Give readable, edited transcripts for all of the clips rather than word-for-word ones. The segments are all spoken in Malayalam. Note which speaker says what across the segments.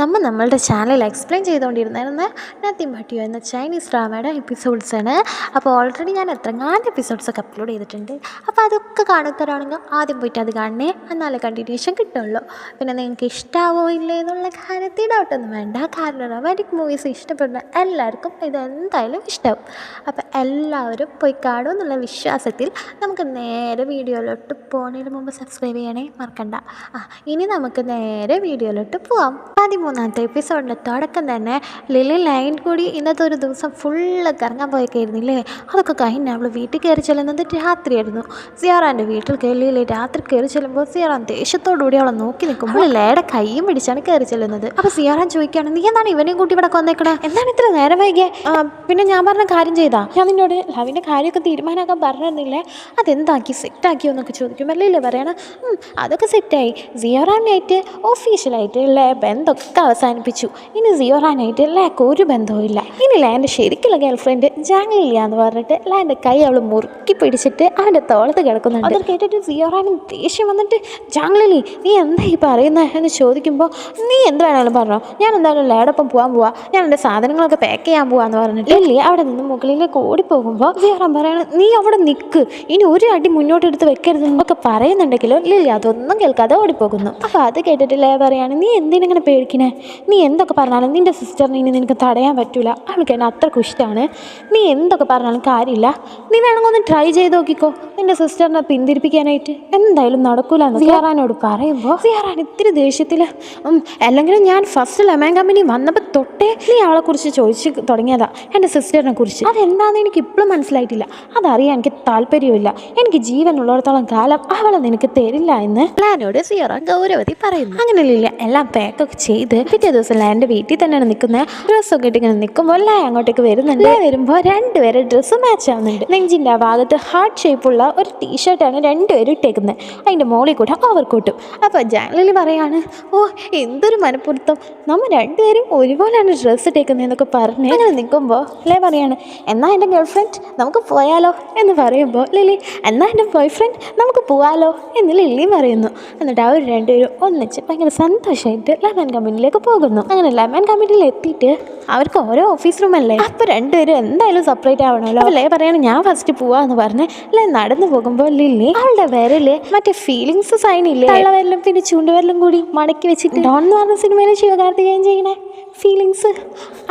Speaker 1: നമ്മളുടെ ചാനൽ എക്സ്പ്ലെയിൻ ചെയ്തുകൊണ്ടിരുന്ന നത്തിങ് ബട്ട് യു എന്ന ചൈനീസ് ഡ്രാമയുടെ എപ്പിസോഡ്സാണ്. അപ്പോൾ ഓൾറെഡി ഞാൻ എത്രങ്ങാണ്ട് എപ്പിസോഡ്സൊക്കെ അപ്ലോഡ് ചെയ്തിട്ടുണ്ട്. അപ്പോൾ അതൊക്കെ കാണുന്നവരാണെങ്കിൽ ആദ്യം പോയിട്ട് അത് കാണണേ, എന്നാലേ കണ്ടിന്യൂഷൻ കിട്ടുള്ളൂ. പിന്നെ നിങ്ങൾക്ക് ഇഷ്ടമാവോ ഇല്ലേ എന്നുള്ള കാര്യത്തിൽ ഡൗട്ടൊന്നും വേണ്ട. കാരണം റൊമാൻറ്റിക് മൂവീസ് ഇഷ്ടപ്പെടുന്ന എല്ലാവർക്കും ഇതെന്തായാലും ഇഷ്ടമാവും. അപ്പോൾ എല്ലാവരും പോയി കാണും എന്നുള്ള വിശ്വാസത്തിൽ നമുക്ക് നേരെ വീഡിയോയിലോട്ട് പോകുന്നതിന് മുമ്പ് സബ്സ്ക്രൈബ് ചെയ്യണേ മറക്കണ്ട. ഇനി നമുക്ക് നേരെ വീഡിയോയിലോട്ട് പോവാം. 13ാമത്തെ എപ്പിസോഡിൻ്റെ തുടക്കം തന്നെ ലിലി ലൈൻ കൂടി ഇന്നത്തെ ഒരു ദിവസം ഫുള്ള് കറങ്ങാൻ പോയേക്കായിരുന്നില്ലേ. അതൊക്കെ കഴിഞ്ഞ് അവൾ വീട്ടിൽ കയറി ചെല്ലുന്നത് രാത്രിയായിരുന്നു. സിയാറാൻ്റെ വീട്ടിൽ ലിലി രാത്രി കയറി ചെല്ലുമ്പോൾ സിയാറാൻ ദേഷ്യത്തോടുകൂടി അവളെ നോക്കി നിൽക്കുമ്പോൾ ലിലയുടെ കൈയും പിടിച്ചാണ് കയറി ചെല്ലുന്നത്. അപ്പോൾ സിയാറാൻ ചോദിക്കുകയാണ്, നീ എന്താണ് ഇവനെയും കൂട്ടി ഇവിടെ വന്നേക്കണേ, എന്താണ് ഇത്ര നേരം വൈകിയേ? പിന്നെ ഞാൻ പറഞ്ഞ കാര്യം ചെയ്താ, ഞാൻ നിന്നോട് ലവിൻ്റെ കാര്യമൊക്കെ തീരുമാനമാക്കാൻ പറഞ്ഞിരുന്നില്ലേ, അതെന്താക്കി സെറ്റാക്കിയോ എന്നൊക്കെ ചോദിക്കുമ്പോൾ ലിലി പറയണം, അതൊക്കെ സെറ്റായി. സിയോറാനായിട്ട് ഒഫീഷ്യലായിട്ട് ബന്ധമൊക്കെ അവസാനിപ്പിച്ചു. ഇനി സിയോറാനായിട്ട് ലാക്ക് ഒരു ബന്ധവും ഇല്ല. ഇനി ലാൻ്റെ ശരിക്കുള്ള ഗേൾ ഫ്രണ്ട് ജാങ്ലില്ല എന്ന് പറഞ്ഞിട്ട് ലാൻ്റെ കൈ അവൾ മുറുക്കി പിടിച്ചിട്ട് അവൻ്റെ തോളത്ത് കിടക്കുന്നുണ്ട്. അത് കേട്ടിട്ട് സിയോറാനും ദേഷ്യം വന്നിട്ട്, ജാങ്ലിലി നീ എന്താ ഈ പറയുന്നത് എന്ന് ചോദിക്കുമ്പോൾ, നീ എന്ത് വേണമെങ്കിലും പറഞ്ഞോ, ഞാൻ എന്തായാലും ലാഡൊപ്പം പോകാൻ ഞാൻ എൻ്റെ സാധനങ്ങളൊക്കെ പാക്ക് ചെയ്യാൻ പോവാന്ന് പറഞ്ഞിട്ട് ലില്ലി അവിടെ നിന്ന് മുകളിലേക്ക് ഓടിപ്പോകുമ്പോൾ സിയോറാൻ പറയണം, നീ അവിടെ നിൽക്ക്, ഇനി ഒരു അടി മുന്നോട്ടെടുത്ത് വെക്കരുത് എന്നൊക്കെ പറയുന്നുണ്ടെങ്കിലും ലില്ലി അതൊന്നും കേൾക്കാതെ ഓടിപ്പോകുന്നു. അപ്പോൾ അത് കേട്ടിട്ട് ലേ പറയാണ്, നീ എന്തിനെങ്ങനെ പേടിക്കണേ, നീ എന്തൊക്കെ പറഞ്ഞാലും നിൻ്റെ സിസ്റ്ററിനെ ഇനി നിനക്ക് തടയാൻ പറ്റില്ല, അവൾക്ക് എന്നെ അത്രക്കും ഇഷ്ടമാണ്, നീ എന്തൊക്കെ പറഞ്ഞാലും കാര്യമില്ല, നീ വേണമെങ്കിൽ ഒന്ന് ട്രൈ ചെയ്ത് നോക്കിക്കോ, നിൻ്റെ സിസ്റ്ററിനെ പിന്തിരിപ്പിക്കാനായിട്ട് എന്തായാലും നടക്കൂല എന്ന് സിയാറാനോട് പറയുമ്പോൾ സിയാറാൻ ഇത്തിരി ദേഷ്യത്തിൽ, അല്ലെങ്കിലും ഞാൻ ഫസ്റ്റ് ലെമൺ കമ്പനി വന്നപ്പോൾ തൊട്ടേ നീ അവളെക്കുറിച്ച് ചോദിച്ച് തുടങ്ങിയതാ, എൻ്റെ സിസ്റ്ററിനെ കുറിച്ച്, അതെന്താണെന്ന് എനിക്ക് ഇപ്പോഴും മനസ്സിലായിട്ടില്ല, അതറിയാൻ എനിക്ക് താല്പര്യമില്ല, എനിക്ക് ജീവനുള്ളിടത്തോളം കാലം അവളെ നിനക്ക് തരില്ല എന്ന് ലാനോട് സിയോറ ഗൗരവതി പറയുന്നു. അങ്ങനെയല്ല എല്ലാം പാക്കൊക്കെ ചെയ്ത് പിറ്റേ ദിവസം ലാൻ്റെ വീട്ടിൽ തന്നെയാണ് നിൽക്കുന്നത്. ഡ്രസ്സൊക്കെ ഇട്ടിങ്ങനെ നിൽക്കുമ്പോൾ ലാ അങ്ങോട്ടേക്ക് വരുന്നുണ്ട്. വരുമ്പോൾ രണ്ടുപേരെ ഡ്രസ്സ് മാച്ച് ആവുന്നുണ്ട്. നെഞ്ചിൻ്റെ ആ ഭാഗത്ത് ഹാർട്ട് ഷേപ്പുള്ള ഒരു ടീഷർട്ടാണ് രണ്ടുപേരും ഇട്ടേക്കുന്നത്, അതിൻ്റെ മോളിൽ കൂടെ ഓവർകോട്ടും. അപ്പോൾ ജാൻലിലി പറയാണ്, ഓ എന്തൊരു മനപ്പുറത്തം, നമ്മൾ രണ്ടുപേരും ഒരുപോലെയാണ് ഡ്രസ്സ് ഇട്ടേക്കുന്നതെന്നൊക്കെ പറഞ്ഞ് അങ്ങനെ നിൽക്കുമ്പോൾ ലേ പറയാണ്, എന്നാൽ എൻ്റെ ഗേൾ ഫ്രണ്ട് നമുക്ക് പോയാലോ എന്ന് പറയുമ്പോൾ ലിലി, എന്നാൽ എൻ്റെ ബോയ് ഫ്രണ്ട് നമുക്ക് പോവാലോ എന്ന് ലില്ലി പറയുന്നു. എന്നിട്ട് അവർ രണ്ടുപേരും ഒന്നിച്ച് ഭയങ്കര സന്തോഷമായിട്ട് ലെമൺ കമ്പനിയിലേക്ക് പോകുന്നു. അങ്ങനെ ലെമൺ കമ്പനിയിൽ എത്തിയിട്ട് അവർക്ക് ഓരോ ഓഫീസ് റൂമല്ലേ, അപ്പോൾ രണ്ടുപേരും എന്തായാലും സെപ്പറേറ്റ് ആവണമല്ലോ. ലേ പറയാണ്, ഞാൻ ഫസ്റ്റ് പോവാന്ന് പറഞ്ഞ് ലേ നടന്നു പോകുമ്പോൾ ലില്ലി അവളുടെ വിരല് മറ്റേ ഫീലിങ്സ് സൈൻ ഇല്ലേ, വെള്ളം പിന്നെ ചൂണ്ടുവരലും കൂടി മടക്കി വെച്ചിട്ട് ഡോൺ എന്ന് പറഞ്ഞ സിനിമയിൽ ശിവകാർത്തികേയൻ ചെയ്യണേ ഫീലിങ്സ്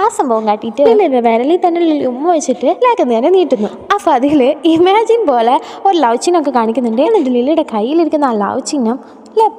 Speaker 1: ആ സംഭവം കാട്ടിയിട്ട് ലില്ലിയുടെ വിരലിൽ തന്നെ ലില്ലി ഉമ്മ വെച്ചിട്ട് ലാക്ക് നേരെ നീട്ടുന്നു. അപ്പോൾ അതിൽ ഇമാജിൻ പോലെ ഒരു ലവ് ചിഹ്നമൊക്കെ കാണിക്കുന്നുണ്ട്. എന്നിട്ട് ലില്ലിയുടെ കയ്യിലിരിക്കുന്ന ആ ലവ് ചിഹ്നം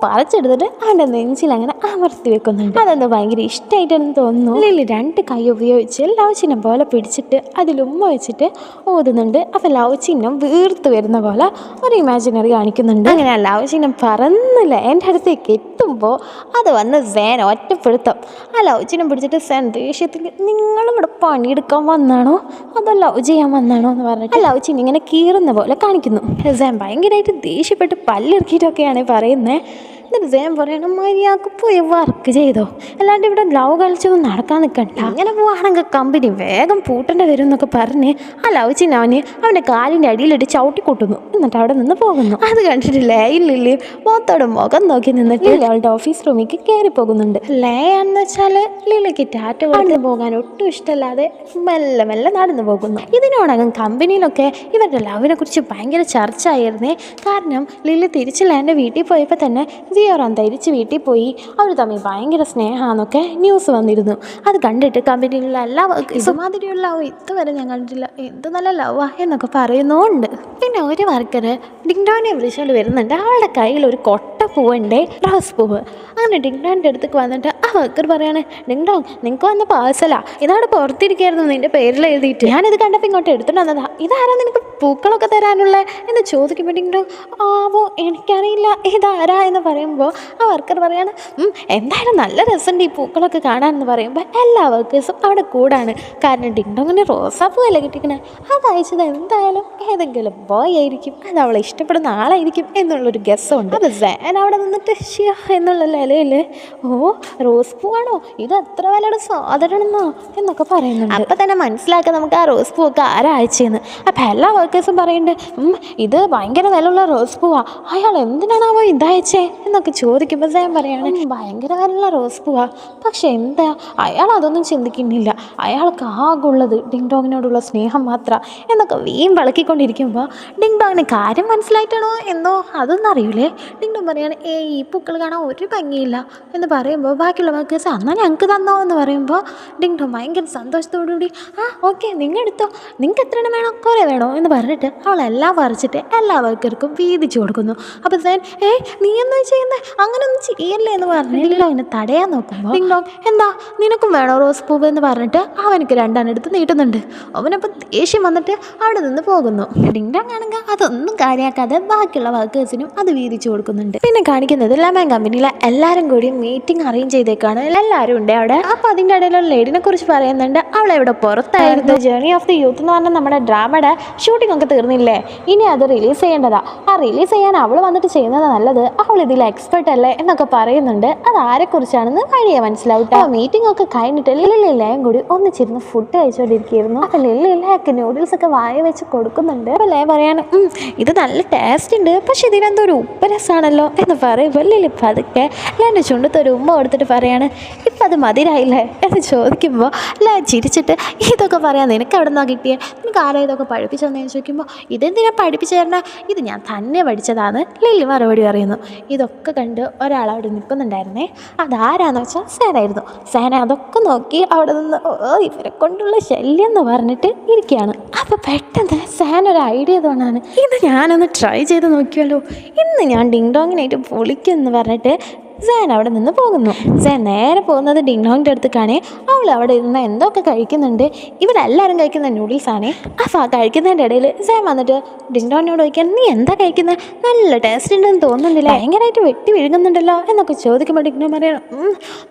Speaker 1: പറിച്ചെടുത്തിട്ട് അവൻ്റെ നെഞ്ചിൽ അങ്ങനെ അമർത്തി വെക്കുന്നുണ്ട്. അതെന്തോ ഭയങ്കര ഇഷ്ടമായിട്ടെന്ന് തോന്നുന്നു. ലില്ലി രണ്ട് കൈ ഉപയോഗിച്ച് ലവ് ചിഹ്നം പോലെ പിടിച്ചിട്ട് അതിൽ ഉമ്മ വെച്ചിട്ട് ഓതുന്നുണ്ട്. അപ്പോൾ ലവ് ചിഹ്നം വീർത്ത് വരുന്ന പോലെ ഒരു ഇമാജിനറി കാണിക്കുന്നുണ്ട്. അങ്ങനെ ആ ലവ് ചിഹ്നം പറന്നില്ല എൻ്റെ അടുത്തേക്ക് എത്തുമ്പോൾ അത് വന്ന് സേൻ ഒറ്റപ്പെടുത്തും. ആ ലവ് ചിഹ്നം പിടിച്ചിട്ട് സേൻ ദേഷ്യത്തിൽ, നിങ്ങളും ഇവിടെ പണിയെടുക്കാൻ വന്നാണോ അതോ ലവ് ചെയ്യാൻ വന്നാണോ എന്ന് പറഞ്ഞിട്ട് ആ ലവ് ചിഹ്നം ഇങ്ങനെ കീറുന്ന പോലെ കാണിക്കുന്നു. സേൻ ഭയങ്കരമായിട്ട് ദേഷ്യപ്പെട്ട് പല്ലിറക്കിയിട്ടൊക്കെയാണ് പറയുന്നത്. എന്നിട്ട് സേം പറയണം, മര്യാദക്ക് പോയി വർക്ക് ചെയ്തോ, അല്ലാണ്ട് ഇവിടെ ലവ് കളിച്ചൊന്നും നടക്കാൻ നിൽക്കണ്ട, അങ്ങനെ പോവാണെങ്കിൽ കമ്പനി വേഗം പൂട്ടേണ്ടി വരും എന്നൊക്കെ പറഞ്ഞ് ആ ലവ് ചിഹ്നം അവൻ്റെ കാലിൻ്റെ അടിയിലിട്ട് ചവിട്ടിക്കൂട്ടുന്നു. എന്നിട്ട് അവിടെ നിന്ന് പോകുന്നു. അത് കണ്ടിട്ട് ലേയില്ലേ മുഖത്തോടെ മുഖം നോക്കി നിന്നിട്ട് അവളുടെ ഓഫീസ് റൂമിലേക്ക് കയറി പോകുന്നുണ്ട്. ലേയാണെന്ന് വെച്ചാൽ ലില്ലിക്ക് ടാറ്റ കൊടുത്ത് പോകാൻ ഒട്ടും ഇഷ്ടമല്ലാതെ മെല്ലെ മെല്ലെ നടന്നു പോകുന്നു. ഇതിനോടകം കമ്പനിയിലൊക്കെ ഇവരുടെ ലവിനെ കുറിച്ച് ഭയങ്കര ചർച്ച ആയിരുന്നേ. കാരണം ലില്ലി തിരിച്ച് ലാൻ്റെ വീട്ടിൽ പോയപ്പോൾ തന്നെ സിയോറാൻ തിരിച്ച് വീട്ടിൽ പോയി അവർ തമ്മിൽ ഭയങ്കര സ്നേഹമാണെന്നൊക്കെ ന്യൂസ് വന്നിരുന്നു. അത് കണ്ടിട്ട് കമ്പനിയിലുള്ള എല്ലാ ഇതുമാതിരിയുള്ള ലവ് ഇതുവരെ ഞാൻ കണ്ടിട്ടില്ല, എന്ത് നല്ല ലവാ എന്നൊക്കെ പറയുന്നുണ്ട്. പിന്നെ ഒരു വർക്കർ ഡിങ്ഡോനെ വിളിച്ചുകൊണ്ട് വരുന്നുണ്ട്. അവളുടെ കയ്യിൽ ഒരു കൊട്ട പൂവുണ്ട്, റോസ് പൂവ്. അങ്ങനെ ഡിങ്ഡോൻ്റെ അടുത്തേക്ക് വന്നിട്ട് ആ വർക്കർ പറയാണ്, ഡിങ്ഡോ നിങ്ങൾക്ക് വന്ന പാഴ്സലാ, ഇതവിടെ പുറത്തിരിക്കായിരുന്നു നിൻ്റെ പേരിൽ എഴുതിയിട്ട്, ഞാനിത് കണ്ടപ്പോൾ ഇങ്ങോട്ട് എടുത്തിട്ട് വന്നതാ, ഇതാരാ നിനക്ക് പൂക്കളൊക്കെ തരാനുള്ള എന്ന് ചോദിക്കുമ്പോൾ ഡിങ്ഡോ, ആവോ എനിക്കറിയില്ല ഇതാരാ എന്ന് പറയുമ്പോൾ ആ വർക്കർ പറയാണ്, എന്തായാലും നല്ല രസമുണ്ട് ഈ പൂക്കളൊക്കെ കാണാനെന്ന് പറയുമ്പോൾ എല്ലാ വർക്കേഴ്സും അവിടെ കൂടാണ്. കാരണം ഡിങ്ഡോങ്ങിന് റോസാപ്പൂ അല്ല കിട്ടിക്കണേ, അത് അയച്ചത് എന്തായാലും ഏതെങ്കിലും ബോയ് ആയിരിക്കും, അത് അവളെ ഇഷ്ടപ്പെടുന്ന ആളായിരിക്കും എന്നുള്ളൊരു ഗസ്സുണ്ട്. അപ്പോൾ സേൻ അവിടെ നിന്നിട്ട് ഷിയ എന്നുള്ള നിലയിൽ, ഓ റോസ് പൂവാണോ, ഇത് എത്ര വിലയുടെ സാധനമാണെന്നോ എന്നൊക്കെ പറയുന്നുണ്ട്. അപ്പം തന്നെ മനസ്സിലാക്കാം നമുക്ക് ആ റോസ് പൂവൊക്കെ ആരാ അയച്ചതെന്ന്. അപ്പം എല്ലാ വർക്കേഴ്സും പറയുന്നുണ്ട് ഇത് ഭയങ്കര വിലയുള്ള റോസ് പൂവാ, അയാൾ എന്തിനാണാവോ ഇതയച്ചേ എന്നൊക്കെ ചോദിക്കുമ്പോൾ സാൻ പറയാണ് ഭയങ്കര വിലയുള്ള റോസ് പൂവാ, പക്ഷെ എന്താ അയാൾ അതൊന്നും ചിന്തിക്കുന്നില്ല, അയാൾക്ക് ആകുള്ളത് ഡിങ് ഡോങ്ങിനോടുള്ള സ്നേഹം മാത്രം എന്നൊക്കെ വിളക്കിക്കൊണ്ടിരിക്കുമ്പോൾ ഡിങ് ഡോങ്ങിന് കാര്യം മനസ്സിലായിട്ടാണോ എന്തോ അതൊന്നും അറിയില്ലേ. ഡിങ് ഡോങ് പറയാണ് ഈ പൂക്കൾ കാണാൻ ഒരു ഭംഗിയില്ല എന്ന് പറയുമ്പോൾ ബാക്കിയുള്ള വർക്കേഴ്സ് എന്നാൽ ഞങ്ങൾക്ക് തന്നോ എന്ന് പറയുമ്പോൾ ഡിങ് ഡോങ് ഭയങ്കര സന്തോഷത്തോടുകൂടി ഓക്കെ നിങ്ങൾ എടുത്തോ, നിങ്ങൾക്ക് എത്ര എണ്ണം വേണോ കുറേ വേണോ എന്ന് പറഞ്ഞിട്ട് അവളെല്ലാം പറിച്ചിട്ട് എല്ലാ വർക്കർക്കും വീതിച്ചു കൊടുക്കുന്നു. അപ്പോൾ സാൻ നീ എന്താ ചെയ്യുന്നത്, അങ്ങനെയൊന്നും ചെയ്യല്ലേ എന്ന് പറഞ്ഞില്ലോ എന്നെ തടയാൻ നോക്കുമ്പോൾ ഡിങ് ഡോങ് എന്താ നിനക്കും വേണോ റോസ് പൂവ് എന്ന് പറഞ്ഞിട്ട് അവനക്ക് രണ്ടെണ്ണം എടുത്ത് നീട്ടുന്നുണ്ട്. അവനപ്പോൾ ദേഷ്യം വന്നിട്ട് അവിടെ നിന്ന് പോകുന്നു. ഡിങ് ഡോങ് ആണെങ്കിൽ അതൊന്നും കാര്യമാക്കാതെ ബാക്കിയുള്ള വർക്കേഴ്സിനും അത് വീതിച്ചു കൊടുക്കുന്നുണ്ട്. പിന്നെ കാണിക്കുന്നത് ലെമൺ കമ്പനിയിലെ എല്ലാവരും കൂടി മീറ്റിംഗ് അറേഞ്ച് ചെയ്തേക്കാണ്, എല്ലാവരും ഉണ്ട് അവിടെ. അപ്പോൾ അതിൻ്റെ ഇടയിലുള്ള ലേഡിനെ കുറിച്ച് പറയുന്നുണ്ട്, അവളെവിടെ പുറത്തായിരുന്നു. ജേർണി ഓഫ് ദി യൂത്ത് എന്ന് പറഞ്ഞാൽ നമ്മുടെ ഡ്രാമയുടെ ഷൂട്ടിംഗ് ഒക്കെ തീർന്നില്ലേ, ഇനി അത് റിലീസ് ചെയ്യേണ്ടതാ, ആ റിലീസ് ചെയ്യാൻ അവൾ വന്നിട്ട് ചെയ്യുന്നത് നല്ലത്, അവൾ ഇതിൽ എക്സ്പെർട്ട് അല്ലേ എന്നൊക്കെ പറയുന്നുണ്ട്. അത് ആരെക്കുറിച്ചാണെന്ന് വഴിയെ മനസ്സിലാവും. മീറ്റിംഗ് ഒക്കെ കഴിഞ്ഞിട്ട് ലില്ലിയെല്ലാം കൂടി ഒന്നിച്ചിരുന്ന് ഫുഡ് കഴിച്ചുകൊണ്ടിരിക്കുകയായിരുന്നു. അപ്പോൾ ലില്ലിയൊക്കെ നൂഡിൽസ് ഒക്കെ വായ വെച്ച് കൊടുക്കുന്നുണ്ട്. അപ്പോൾ ലേ പറയാണ് ഇത് നല്ല ടേസ്റ്റ് ഉണ്ട്, പക്ഷെ ഇതിനെന്തോ ഒരു ഉപ്പ് രസമാണല്ലോ എന്ന് പറയുമ്പോൾ ലില്ലി പതുക്കെ എൻ്റെ ചുണ്ടത്തൊരു ഉമ്മ കൊടുത്തിട്ട് പറയാണ് ഇപ്പം അത് മതിരായില്ലേ എന്ന് ചോദിക്കുമ്പോൾ ലേ ചിരിച്ചിട്ട് ഇതൊക്കെ പറയാൻ നിനക്ക് എവിടെ നിന്നാണ് കിട്ടിയേ, നിനക്ക് ആരാ ഇതൊക്കെ പഠിപ്പിച്ചു തന്നതെന്ന് ചോദിക്കുമ്പോൾ ഇതെന്തിനാ പഠിപ്പിച്ചു തരണേ, ഇത് ഞാൻ തന്നെ പഠിച്ചതാണ് ലില്ലി മറുപടി പറയുന്നു. ഇതൊക്കെ കണ്ട് ഒരാളവിടെ നിൽക്കുന്നുണ്ടായിരുന്നേ, അതാരാന്ന് വെച്ചാൽ സേനായിരുന്നു. സേന അതൊക്കെ നോക്കി അവിടെ നിന്ന് ഇവരെ കൊണ്ടുള്ള ശല്യം എന്ന് പറഞ്ഞിട്ട് ഇരിക്കുകയാണ്. അപ്പോൾ പെട്ടെന്ന് സേന ഒരു ഐഡിയ തോന്നാണ്, ഇത് ഞാനൊന്ന് ട്രൈ ചെയ്ത് നോക്കിയല്ലോ, ഇന്ന് ഞാൻ ഡിങ് ഡോങ്ങിനായിട്ട് പൊളിക്കും എന്ന് പറഞ്ഞിട്ട് സാൻ അവിടെ നിന്ന് പോകുന്നു. സാൻ നേരെ പോകുന്നത് ഡിങ് ഡോങ്ങിൻ്റെ അടുത്തേക്കാണ്. അവൾ അവിടെ ഇരുന്ന് എന്തൊക്കെ കഴിക്കുന്നുണ്ട്, ഇവരെല്ലാവരും കഴിക്കുന്ന നൂഡിൽസാണ്. അപ്പോൾ ആ കഴിക്കുന്നതിൻ്റെ ഇടയിൽ സാൻ വന്നിട്ട് ഡിങ് ഡോങ്ങിനോട് ചോദിക്കാൻ നീ എന്താ കഴിക്കുന്നത്, നല്ല ടേസ്റ്റ് ഉണ്ടെന്ന് തോന്നുന്നില്ല, ഭയങ്കരമായിട്ട് വെട്ടി വിഴുകുന്നുണ്ടല്ലോ എന്നൊക്കെ ചോദിക്കുമ്പോൾ ഡിങ് ഡോങ് പറയണം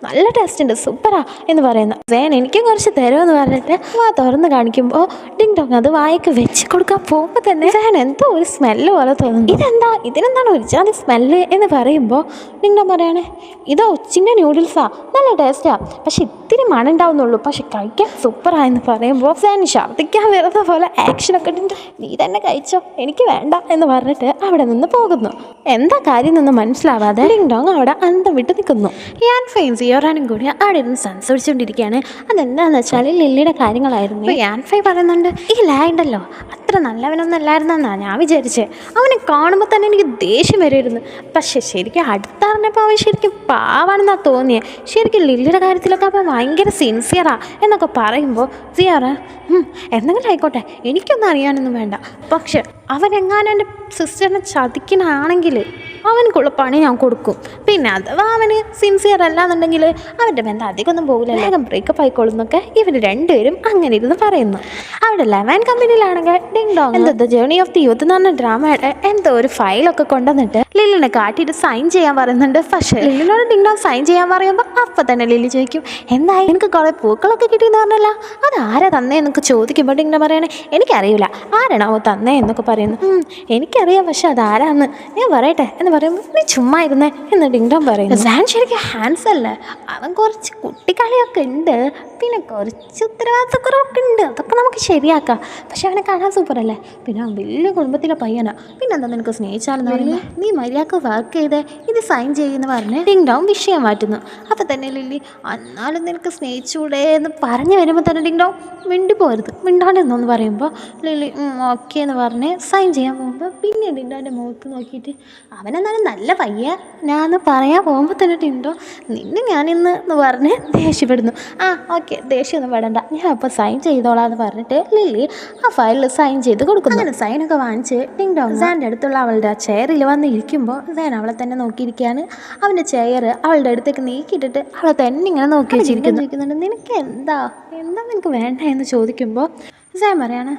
Speaker 1: നല്ല ടേസ്റ്റ് ഉണ്ട് സൂപ്പറാ എന്ന് പറയുന്നു. സാൻ എനിക്കും കുറച്ച് തരുമെന്ന് പറഞ്ഞിട്ട് തുറന്ന് കാണിക്കുമ്പോൾ ഡിങ് ഡോങ് അത് വായിക്ക് വെച്ച് കൊടുക്കാൻ പോകുമ്പോൾ തന്നെ സാൻ എന്തോ ഒരു സ്മെല്ല് പോലെ തോന്നുന്നു. ഇതിനെന്താണ് ഒരു ജാതി സ്മെല്ല് എന്ന് പറയുമ്പോൾ ഡിങ് ഡോങ് പറയാണ് ഇത് ഒച്ചിൻ്റെ നൂഡിൽസാ, നല്ല ടേസ്റ്റാ, പക്ഷെ ഇത്തിരി മണം ഉണ്ടാവുന്നുള്ളൂ, പക്ഷെ കഴിക്കാൻ സൂപ്പറായെന്ന് പറയുമ്പോൾ സാൻ ഛർദ്ദിക്കാൻ വരുന്ന പോലെ ആക്ഷനൊക്കെ ഇട്ടിട്ട് നീ തന്നെ കഴിച്ചോ എനിക്ക് വേണ്ട എന്ന് പറഞ്ഞിട്ട് അവിടെ നിന്ന് പോകുന്നു. എന്താ കാര്യം എന്നൊന്നും മനസ്സിലാവാതെ ഡിങ് ഡോങ് അവിടെ അന്തം വിട്ട് നിൽക്കുന്നു. യാൻ ഫെയും സിയോറാനും കൂടി അവിടെ ഇരുന്ന് സംസാരിച്ചുകൊണ്ടിരിക്കുകയാണ്. അതെന്താണെന്ന് വെച്ചാൽ ലില്ലിയുടെ കാര്യങ്ങളായിരുന്നു. യാൻ ഫെ പറയുന്നുണ്ട് ഈ ലായുണ്ടല്ലോ അത്ര നല്ലവനൊന്നും അല്ലായിരുന്നെന്നാണ് ഞാൻ വിചാരിച്ചത്, അവനെ കാണുമ്പോൾ തന്നെ എനിക്ക് ദേഷ്യം വരുമായിരുന്നു, പക്ഷെ ശരിക്കും അടുത്തറിഞ്ഞപ്പോൾ അവൻ ശരിക്കും പാവാണെന്നാണ് തോന്നിയത്, ശരിക്കും ലില്ലിയുടെ കാര്യത്തിലൊക്കെ അവൻ ഭയങ്കര സിൻസിയറാ എന്നൊക്കെ പറയുമ്പോൾ സിയോറ എന്തെങ്കിലും ആയിക്കോട്ടെ എനിക്കൊന്നും അറിയാനൊന്നും വേണ്ട, പക്ഷെ അവനെങ്ങാനും എൻ്റെ സിസ്റ്ററിനെ ചതിക്കണാണെങ്കിൽ അവനക്കുള്ള പണി ഞാൻ കൊടുക്കും, പിന്നെ അഥവാ അവന് സിൻസിയർ അല്ലാന്നുണ്ടെങ്കിൽ അവൻ്റെ ബന്ധം അധികമൊന്നും പോകില്ല, വേഗം ബ്രേക്കപ്പ് ആയിക്കോളുന്നൊക്കെ ഇവർ രണ്ടുപേരും അങ്ങനെ ഇരുന്ന് പറയുന്നു. അവിടെ ലെമൺ കമ്പനിയിലാണെങ്കിൽ ഡിങ് ഡോങ് എന്തോ ജേർണി ഓഫ് ദി യൂത്ത് എന്ന് പറഞ്ഞ ഡ്രാമയുടെ എന്തോ ഒരു ഫയലൊക്കെ കൊണ്ടുവന്നിട്ട് ലില്ലിനെ കാട്ടിയിട്ട് സൈൻ ചെയ്യാൻ പറയുന്നുണ്ട്. പക്ഷേ ലില്ലിനോട് ഡിങ് ഡോങ് സൈൻ ചെയ്യാൻ പറയുമ്പോൾ അപ്പം തന്നെ ലില്ലി ചോദിക്കും എന്തായി എനിക്ക് കുറേ പൂക്കളൊക്കെ കിട്ടിയെന്ന് പറഞ്ഞല്ലോ, അത് ആരാ തന്നേ എന്നൊക്കെ ചോദിക്കുമ്പോൾ ഡിങ് ഡോങ് പറയണേ എനിക്കറിയില്ല ആരാണാവോ തന്നേ എന്നൊക്കെ പറയുന്നു. എനിക്കറിയാം പക്ഷെ അതാരാന്ന് ഞാൻ പറയട്ടെ എന്ന് പറയുമ്പോൾ നീ ചുമ്മാ ഇരുന്നേ എന്ന് ഡിങ് ഡോങ് പറയുന്നു. സാൻ ശരിക്കും ഹാൻഡ്സ് അല്ലേ, അവൻ കുറച്ച് കുട്ടിക്കളിയൊക്കെ ഉണ്ട്, പിന്നെ കുറച്ച് ഉത്തരവാദിത്തക്കുറവൊക്കെ ഉണ്ട്, അതൊക്കെ നമുക്ക് ശരിയാക്കാം, പക്ഷെ അവനെ കാണാൻ സൂപ്പറല്ലേ, പിന്നെ അവൻ വലിയ കുടുംബത്തിലെ പയ്യനാ, പിന്നെ എന്താ നിനക്ക് സ്നേഹിച്ചാലെന്ന് പറയുന്നത് നീ മര്യാദക്ക് വർക്ക് ചെയ്തേ ഇത് സൈൻ ചെയ്യുമെന്ന് പറഞ്ഞ് ഡിങ് ഡോങ് വിഷയം മാറ്റുന്നു. അപ്പം തന്നെ ലില്ലി എന്നാലും നിനക്ക് സ്നേഹിച്ചൂടെ എന്ന് പറഞ്ഞു വരുമ്പോൾ തന്നെ ഡിങ് ഡോങ് മിണ്ടി പോരുത് മിണ്ടാണ്ടെന്നൊന്ന് പറയുമ്പോൾ ലില്ലി ഓക്കെ എന്ന് പറഞ്ഞ് സൈൻ ചെയ്യാൻ പോകുമ്പോൾ പിന്നെ ഡിങ് ഡോങ്ങിൻ്റെ മുഖത്ത് നോക്കിയിട്ട് അവനെന്നാലും നല്ല പയ്യ ഞാനെന്ന് പറയാൻ പോകുമ്പോൾ തന്നെ ഡിങ് ഡോങ് നിന്നെ ഞാനിന്ന് എന്ന് പറഞ്ഞ് ദേഷ്യപ്പെടുന്നു. ഓക്കെ ദേഷ്യമൊന്നും വേടണ്ട ഞാൻ അപ്പോൾ സൈൻ ചെയ്തോളാം എന്ന് പറഞ്ഞിട്ട് ലില്ലി ആ ഫയലിൽ സൈൻ ചെയ്ത് കൊടുക്കുന്നു. അങ്ങനെ സൈനൊക്കെ വാങ്ങിച്ച് ഡിങ് ഡോങ് സാൻ്റെ അടുത്തുള്ള അവളുടെ ആ ചെയറിൽ വന്ന് ഇരിക്കുമ്പോൾ സാൻ അവളെ തന്നെ നോക്കിയിരിക്കുകയാണ്. അവൻ്റെ ചെയർ അവളുടെ അടുത്തേക്ക് നീക്കിയിട്ടിട്ട് അവളെ തന്നെ ഇങ്ങനെ നോക്കി വെച്ചിരിക്കുന്നുണ്ട്. നിനക്ക് എന്താ നിനക്ക് വേണ്ട എന്ന് ചോദിക്കുമ്പോൾ സാൻ പറയാണ്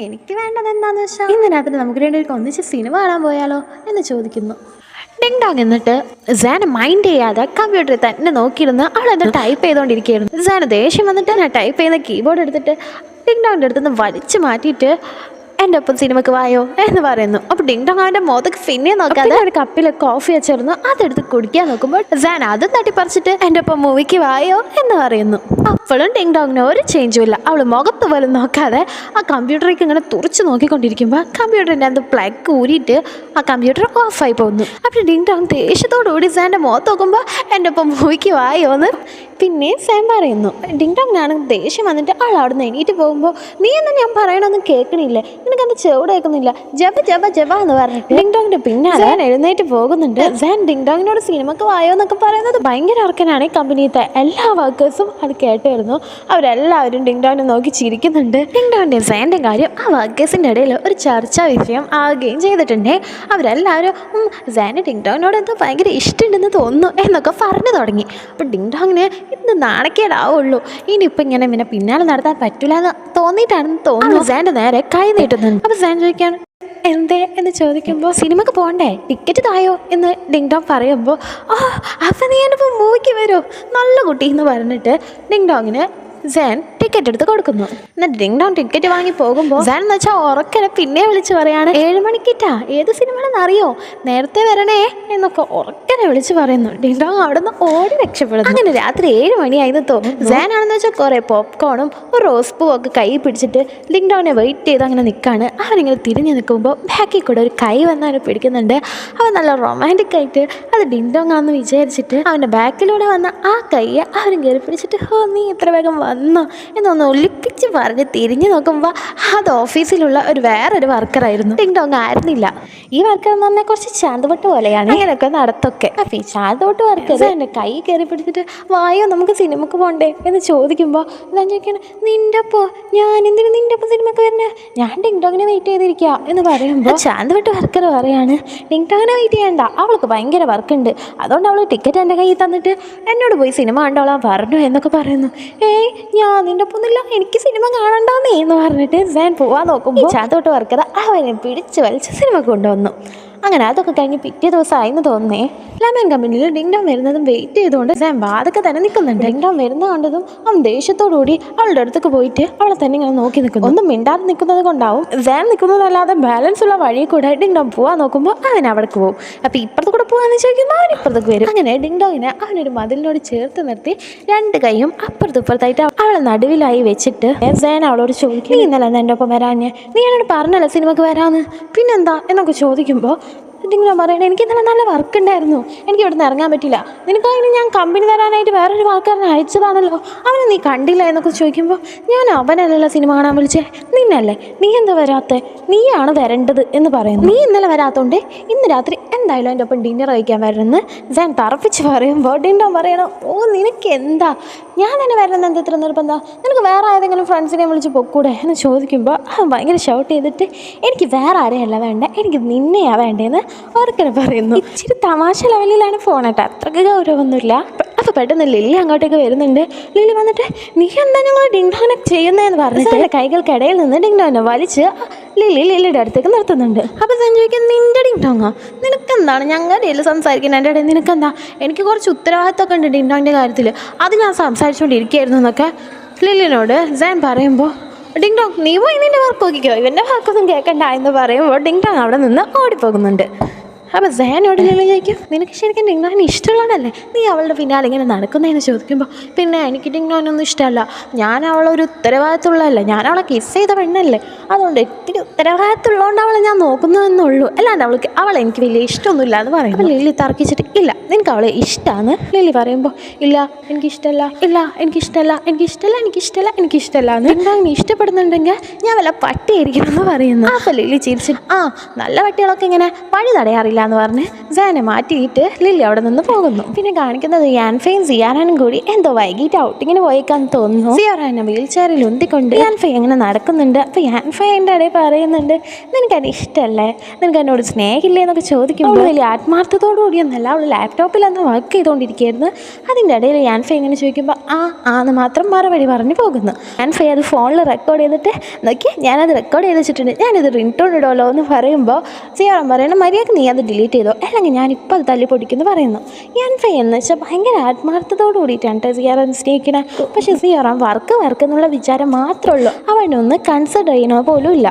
Speaker 1: എനിക്ക് വേണ്ടത് എന്താണെന്ന് വെച്ചാൽ ഇന്ന് രാത്രി നമുക്ക് രണ്ടുപേർക്ക് ഒന്നിച്ച് സിനിമ കാണാൻ പോയാലോ എന്ന് ചോദിക്കുന്നു. ഡിങ് ഡോങ് എന്നിട്ട് സാൻ മൈൻഡ് ചെയ്യാതെ കമ്പ്യൂട്ടറിൽ തന്നെ നോക്കിയിരുന്ന് അവളെന്താ ടൈപ്പ് ചെയ്തുകൊണ്ടിരിക്കുകയായിരുന്നു. സാൻ ദേഷ്യം വന്നിട്ട് ഞാൻ ടൈപ്പ് ചെയ്യുന്ന കീബോർഡ് എടുത്തിട്ട് ഡിങ് ഡോങ്ങിൻ്റെ അടുത്തുനിന്ന് വലിച്ചു മാറ്റിയിട്ട് എൻ്റെ ഒപ്പം സിനിമക്ക് വായോ എന്ന് പറയുന്നു. അപ്പോൾ ഡിങ് ഡോങ് അവൻ്റെ മുഖത്തേക്ക് പിന്നെ നോക്കാതെ ഒരു കപ്പിൽ കോഫി വെച്ചിരുന്നു, അതെടുത്ത് കുടിക്കാൻ നോക്കുമ്പോൾ സാൻ അതും തട്ടിപ്പറിച്ചിട്ട് എൻ്റെ ഒപ്പം മൂവിക്ക് വായോ എന്ന് പറയുന്നു. അപ്പോഴും ഡിങ് ഡോങ്ങിന് ഒരു ചേഞ്ചും ഇല്ല. അവൾ മുഖത്ത് പോലും നോക്കാതെ ആ കമ്പ്യൂട്ടറിലേക്ക് ഇങ്ങനെ തുറച്ച് നോക്കിക്കൊണ്ടിരിക്കുമ്പോൾ കമ്പ്യൂട്ടറിൻ്റെ അത് പ്ലഗ് ഊരിയിട്ട് ആ കമ്പ്യൂട്ടർ ഓഫായി പോകുന്നു. അപ്പോൾ ഡിങ് ഡോങ് ദേഷ്യത്തോടുകൂടി സാൻ്റെ മുഖത്ത് നോക്കുമ്പോൾ എൻ്റെ ഒപ്പം മൂവിക്ക് വായോ എന്ന് പിന്നെ സാം പറയുന്നു. ഡിങ് ഡോങ്ങിനാണ് ദേഷ്യം വന്നിട്ട് ആൾ അവിടെ നിന്ന് എണീറ്റ് പോകുമ്പോൾ നീ എന്ന് ഞാൻ പറയണമെന്ന് കേൾക്കണില്ലേ, നിനക്കെന്താ ചെവിടെ കേൾക്കുന്നില്ല, ജബ ജബ ജബ എന്ന് പറഞ്ഞിട്ട് ഡിങ് ഡോങ്ങിൻ്റെ പിന്നാലെ എഴുന്നേറ്റ് പോകുന്നുണ്ട്. സാൻ ഡിങ് ഡോങ്ങിനോട് സിനിമക്ക് വായോ എന്നൊക്കെ പറയുന്നത് ഭയങ്കര ഓർക്കനാണ്. ഈ കമ്പനിയിലത്തെ എല്ലാ വർക്കേഴ്സും അത് കേട്ടായിരുന്നു. അവരെല്ലാവരും ഡിങ് ഡോങ്ങിനെ നോക്കി ചിരിക്കുന്നുണ്ട്. ഡിങ് ഡോങ്ങിൻ്റെയും സാൻ്റെയും കാര്യം ആ വർക്കേഴ്സിൻ്റെ ഇടയിൽ ഒരു ചർച്ചാ വിഷയം ആവുകയും ചെയ്തിട്ടുണ്ട്. അവരെല്ലാവരും സാന് ഡിങ് ഡോങ്ങിനോട് എന്തോ ഭയങ്കര ഇഷ്ടമുണ്ടെന്ന് തോന്നുന്നു എന്നൊക്കെ പറഞ്ഞു തുടങ്ങി. അപ്പോൾ ഡിങ് ഡോങ്ങിന് ഇത് നാണക്കേടാവുള്ളൂ, ഇനിയിപ്പോൾ ഇങ്ങനെ പിന്നെ പിന്നാലെ നടത്താൻ പറ്റില്ല എന്ന് തോന്നിയിട്ടാണെന്ന് തോന്നുന്നു. സാൻ്റെ നേരെ കൈ നീട്ടുന്നുണ്ട്. അപ്പോൾ സാൻ ചോദിക്കാണ് എന്തേ എന്ന് ചോദിക്കുമ്പോൾ സിനിമക്ക് പോകണ്ടേ, ടിക്കറ്റ് തായോ എന്ന് ഡിങ് ഡോങ് പറയുമ്പോൾ അപ്പം നീ എൻ്റെ ഇപ്പോൾ മൂവിക്ക് വരുമോ നല്ല കുട്ടി എന്ന് പറഞ്ഞിട്ട് ഡിങ് ഡോങ്ങിന് സാൻ ടിക്കറ്റ് എടുത്ത് കൊടുക്കുന്നു. എന്നിട്ട് ഡിങ് ഡോങ് ടിക്കറ്റ് വാങ്ങി പോകുമ്പോൾ സാൻ എന്ന് വെച്ചാൽ ഉറക്കനെ പിന്നെ വിളിച്ച് പറയാണ് 7 മണിക്കിട്ടാ ഏത് സിനിമയാണെന്ന് അറിയോ, നേരത്തെ വരണേ എന്നൊക്കെ ഉറക്കനെ വിളിച്ച് പറയുന്നു. ഡിങ് ഡോങ് അവിടെ നിന്ന് ഓടി രക്ഷപ്പെടുന്നു. അങ്ങനെ രാത്രി 7 മണിയായിരുന്നു തോന്നുന്നു. സാൻ ആണെന്ന് വെച്ചാൽ കുറേ പോപ്കോണും ഒരു റോസ് പൂവും ഒക്കെ കൈ പിടിച്ചിട്ട് ഡിങ് ഡോങ്ങിനെ വെയിറ്റ് ചെയ്ത് അങ്ങനെ നിൽക്കുകയാണ്. അവനിങ്ങനെ തിരിഞ്ഞ് നിൽക്കുമ്പോൾ ബാക്കിൽ കൂടെ ഒരു കൈ വന്ന് അവനെ പിടിക്കുന്നുണ്ട്. അവൻ നല്ല റൊമാൻറ്റിക് ആയിട്ട് അത് ഡിങ് ഡോങ് ആണെന്ന് വിചാരിച്ചിട്ട് അവൻ്റെ ബാക്കിലൂടെ വന്ന ആ കൈയെ അവനും കയറി പിടിച്ചിട്ട് നീ ഇത്ര വേഗം വന്നോ എന്നൊന്ന് ഒലിപ്പിച്ച് പറഞ്ഞ് തിരിഞ്ഞു നോക്കുമ്പോൾ അത് ഓഫീസിലുള്ള വേറൊരു വർക്കറായിരുന്നു. ഡിങ് ഡോങ് ആയിരുന്നില്ല. ഈ വർക്കർ എന്ന് പറഞ്ഞാൽ കുറച്ച് ചാന്തപൊട്ട് പോലെയാണ്. ഇങ്ങനെയൊക്കെ നടത്തൊക്കെ. അപ്പം ഈ ചാന്തപൊട്ട് വർക്കർ എൻ്റെ കൈ കയറി പിടിച്ചിട്ട് വായോ നമുക്ക് സിനിമക്ക് പോകണ്ടേ എന്ന് ചോദിക്കുമ്പോൾ ഞാൻ ചോദിക്കണം നിൻ്റെ അപ്പോൾ ഞാൻ എന്തിനു നിൻ്റെ അപ്പോൾ സിനിമക്ക് വരണേ, ഞാൻ ഡിങ് ഡോങ്ങിനെ വെയിറ്റ് ചെയ്തിരിക്കുക എന്ന് പറയുമ്പോൾ ചാന്തപൊട്ട് വർക്കർ പറയാണ് ഡിങ് ഡോങ്ങിനെ വെയിറ്റ് ചെയ്യണ്ട, അവൾക്ക് ഭയങ്കര വർക്കുണ്ട്, അതുകൊണ്ട് അവൾ ടിക്കറ്റ് എൻ്റെ കയ്യിൽ തന്നിട്ട് എന്നോട് പോയി സിനിമ കണ്ടോളാൻ പറഞ്ഞു എന്നൊക്കെ പറയുന്നു. ഞാൻ നിൻ്റെ ഒപ്പമൊന്നുമില്ല, എനിക്ക് സിനിമ കാണണ്ടെന്നേ എന്ന് പറഞ്ഞിട്ട് സാൻ പോവാൻ നോക്കുമ്പോൾ ചാന്തോട്ട് വർക്കത അവനെ പിടിച്ച് വലിച്ച് സിനിമ കൊണ്ടുവന്നു. അങ്ങനെ അതൊക്കെ കഴിഞ്ഞ് പിറ്റേ ദിവസമായെന്ന് തോന്നുന്നേ. ലെമൺ കമ്പനിയിൽ ഡിങ് ഡോങ് വരുന്നതും വെയിറ്റ് ചെയ്തുകൊണ്ട് സാം വാതൊക്കെ തന്നെ നിൽക്കുന്നുണ്ട്. ഡിങ് ഡോങ് വരുന്ന കണ്ടതും അവൻ ദേഷ്യത്തോടുകൂടി അവളുടെ അടുത്തേക്ക് പോയിട്ട് അവളെ തന്നെ ഇങ്ങനെ നോക്കി നിൽക്കുന്നു. ഒന്നും മിണ്ടാതെ നിൽക്കുന്നത് കൊണ്ടാവും സാം നിൽക്കുന്നതല്ലാതെ ബാലൻസ് ഉള്ള വഴി കൂടെ ഡിങ് ഡോങ് പോവാൻ നോക്കുമ്പോൾ അവൻ അവിടേക്ക് പോകും. അപ്പോൾ ഇപ്പുറത്ത് കൂടെ പോകാമെന്ന് ചോദിക്കുമ്പോൾ അവൻ ഇപ്പുറത്തേക്ക് വരും. അങ്ങനെ ഡിങ് ഡോങ്ങിനെ അവനൊരു മതിലിനോട് ചേർത്ത് നിർത്തി 2 കൈയും അപ്പുറത്തിപ്പുറത്തായിട്ട് അവളെ നടുവിലായി വെച്ചിട്ട് സാൻ അവളോട് ചോദിക്കും നീ ഇന്നലെ എൻ്റെ ഒപ്പം വരാഞ്ഞ്, നീ എന്നോട് പറഞ്ഞല്ലോ സിനിമക്ക് വരാമെന്ന്, പിന്നെന്താ എന്നൊക്കെ ചോദിക്കുമ്പോൾ ഡിങ് ഡോങ് പറയണേ എനിക്ക് ഇന്നലെ നല്ല വർക്ക് ഉണ്ടായിരുന്നു, എനിക്ക് ഇവിടെ നിന്ന് ഇറങ്ങാൻ പറ്റില്ല, നിനക്കതിന് ഞാൻ കമ്പനി തരാനായിട്ട് വേറൊരു വാക്കാരനെ അയച്ചതാണല്ലോ, അവനെ നീ കണ്ടില്ല എന്നൊക്കെ ചോദിക്കുമ്പോൾ ഞാൻ അവനല്ലല്ലോ സിനിമ കാണാൻ വിളിച്ചേ, നിന്നല്ലേ, നീ എന്താ വരാത്തെ, നീയാണ് വരേണ്ടത് എന്ന് പറയുന്നു. നീ ഇന്നലെ വരാത്തതുകൊണ്ട് ഇന്ന് രാത്രി എന്തായാലും എൻ്റെ ഒപ്പം ഡിന്നർ കഴിക്കാൻ വരണമെന്ന് സാൻ തറപ്പിച്ച് പറയുമ്പോൾ ഡിങ് ഡോങ് പറയണോ നിനക്ക് എന്താ, ഞാൻ തന്നെ വരണമെന്ന് എന്താ ഇത്ര നിർബന്ധം, നിനക്ക് വേറെ ഏതെങ്കിലും ഫ്രണ്ട്സിനെ വിളിച്ച് പൊക്കൂടെ എന്ന് ചോദിക്കുമ്പോൾ അവൻ ഭയങ്കര ഷൗട്ട് ചെയ്തിട്ട് എനിക്ക് വേറെ ആരെയല്ല വേണ്ട, എനിക്ക് നിന്നെയാണ് വേണ്ടതെന്ന് ഓർക്കനെ പറയുന്നു. ഇച്ചിരി തമാശ ലെവലിലാണ് ഫോണേട്ടോ, അത്രയ്ക്ക് ഗൗരവമൊന്നുമില്ല. അപ്പോൾ പെട്ടെന്ന് ലില്ലി അങ്ങോട്ടേക്ക് വരുന്നുണ്ട്. ലില്ലി വന്നിട്ട് നീ എന്താ ഞങ്ങൾ ഡിങ് ഡോങ്ങിനെ ചെയ്യുന്നതെന്ന് പറഞ്ഞിട്ട് കൈകൾക്കിടയിൽ നിന്ന് ഡിങ് ഡോങ്ങിനെ വലിച്ച് ലില്ലിയുടെ അടുത്തേക്ക് നിർത്തുന്നുണ്ട്. അപ്പോൾ ഞാൻ ചോദിക്കുന്നത് നിൻ്റെ ഡിങ് ഡോങ്ങോ, നിനക്കെന്താണ് ഞങ്ങളുടെ ഇടയിൽ സംസാരിക്കുന്നത്, എൻ്റെ ഇടയിൽ നിനക്കെന്താ, എനിക്ക് കുറച്ച് ഉത്തരവാദിത്തമൊക്കെ ഉണ്ട് ഡിങ് ഡോങ്ങിൻ്റെ കാര്യത്തിൽ, അത് ഞാൻ സംസാരിച്ചുകൊണ്ടിരിക്കുകയായിരുന്നു എന്നൊക്കെ ലില്ലിനോട് സാൻ പറയുമ്പോൾ ഡിങ് ഡോങ് നീ പോയി നിൻ്റെ വർക്ക് നോക്കിക്കോ, ഇവൻ്റെ വാക്കൊന്നും കേൾക്കണ്ട എന്ന് പറയുമ്പോൾ ഡിങ് ഡോങ് അവിടെ നിന്ന് ഓടിപ്പോകുന്നുണ്ട്. അപ്പോൾ സാനോട് ലില്ലി ചോദിക്കും നിനക്ക് ശരിക്കും ഡിങ് ഡോങ്ങിനെ ഇഷ്ടമുള്ളതല്ലേ, നീ അവളുടെ പിന്നാലെ ഇങ്ങനെ നടക്കുന്നതെന്ന് ചോദിക്കുമ്പോൾ പിന്നെ എനിക്ക് ഡിങ് ഡോങ്ങിനൊന്നും ഇഷ്ടമല്ല, ഞാൻ അവളൊരു ഉത്തരവാദിത്തമുള്ളതല്ലേ, ഞാൻ അവളെ കിസ് ചെയ്ത പെണ്ണല്ലേ, അതുകൊണ്ട് ഇത്തിരി ഉത്തരവാദിത്തമുള്ളതുകൊണ്ട് അവളെ ഞാൻ നോക്കുന്നതെന്നുള്ളൂ, അല്ലാണ്ട് അവളെ എനിക്ക് വലിയ ഇഷ്ടമൊന്നുമില്ല എന്ന് പറയുമ്പോൾ ലില്ലി തർക്കിച്ചിട്ട് ഇല്ല നിനക്ക് അവളെ ഇഷ്ടമാണ് ലില്ലി പറയുമ്പോൾ ഇല്ല എനിക്കിഷ്ടമല്ല, ഇല്ല എനിക്കിഷ്ടമല്ല, എനിക്കിഷ്ടമല്ല, എനിക്കിഷ്ടമല്ല, എനിക്കിഷ്ടമല്ല എന്ന് ഡിങ് ഡോങ്ങിനെ ഇഷ്ടപ്പെടുന്നുണ്ടെങ്കിൽ ഞാൻ വല്ല പട്ടിയായിരിക്കണം എന്ന് പറയുന്നു. അപ്പോൾ ലില്ലി ചിരിച്ചിട്ട് നല്ല പട്ടികളൊക്കെ ഇങ്ങനെ പഴി തടയാറില്ല എന്ന് പറഞ്ഞ് സാനെ മാറ്റിയിട്ട് ലില്ലി അവിടെ നിന്ന് പോകുന്നു. പിന്നെ കാണിക്കുന്നത് യാൻഫയും സിയാറാനും കൂടി എന്തോ വൈകിട്ട് ഔട്ടിങ്ങിന് പോയേക്കാന്ന് തോന്നുന്നു. സിയാറാനെ വീൽ ചെയറിൽ ഉന്തിക്കൊണ്ട് യാൻഫൈ അങ്ങനെ നടക്കുന്നുണ്ട്. അപ്പോൾ യാൻഫൈ എൻ്റെ ഇടയിൽ പറയുന്നുണ്ട് നിനക്കത് ഇഷ്ടമല്ലേ, നിനക്ക് എന്നോട് സ്നേഹമില്ലേ എന്നൊക്കെ ചോദിക്കുമ്പോൾ വലിയ ആത്മാർത്ഥത്തോടുകൂടിയൊന്നല്ല, അവൾ ലാപ്ടോപ്പിൽ അന്ന് വർക്ക് ചെയ്തുകൊണ്ടിരിക്കുകയായിരുന്നു. അതിൻ്റെ ഇടയിൽ യാൻഫൈ ഇങ്ങനെ ചോദിക്കുമ്പോൾ ആന്ന് മാത്രം മറുപടി പറഞ്ഞു പോകുന്നു. യാൻഫൈ അത് ഫോണിൽ റെക്കോർഡ് ചെയ്തിട്ട് നോക്കി ഞാനത് റെക്കോർഡ് ചെയ്ത് വെച്ചിട്ടുണ്ട്, ഞാനിത് റിംഗ്ടോൺ ഇടുമല്ലോ എന്ന് പറയുമ്പോൾ സിയാറൻ പറയണം മര്യാദക്ക് നീ അത് ഡിലീറ്റ് ചെയ്തോ, അല്ലെങ്കിൽ ഞാനിപ്പോൾ അത് തല്ലി പൊടിക്കുന്നു പറയുന്നു. യാൻഫൈ എന്ന് വെച്ചാൽ ഭയങ്കര ആത്മാർത്ഥത്തോടു കൂടിയിട്ടാണ് സിയാറൻ സ്നേഹിക്കണേ. പക്ഷേ സിയാറൻ വർക്ക് എന്നുള്ള വിചാരം മാത്രമേ ഉള്ളൂ, അവനൊന്ന് കൺസിഡർ ചെയ്യണോ പോലും ഇല്ല.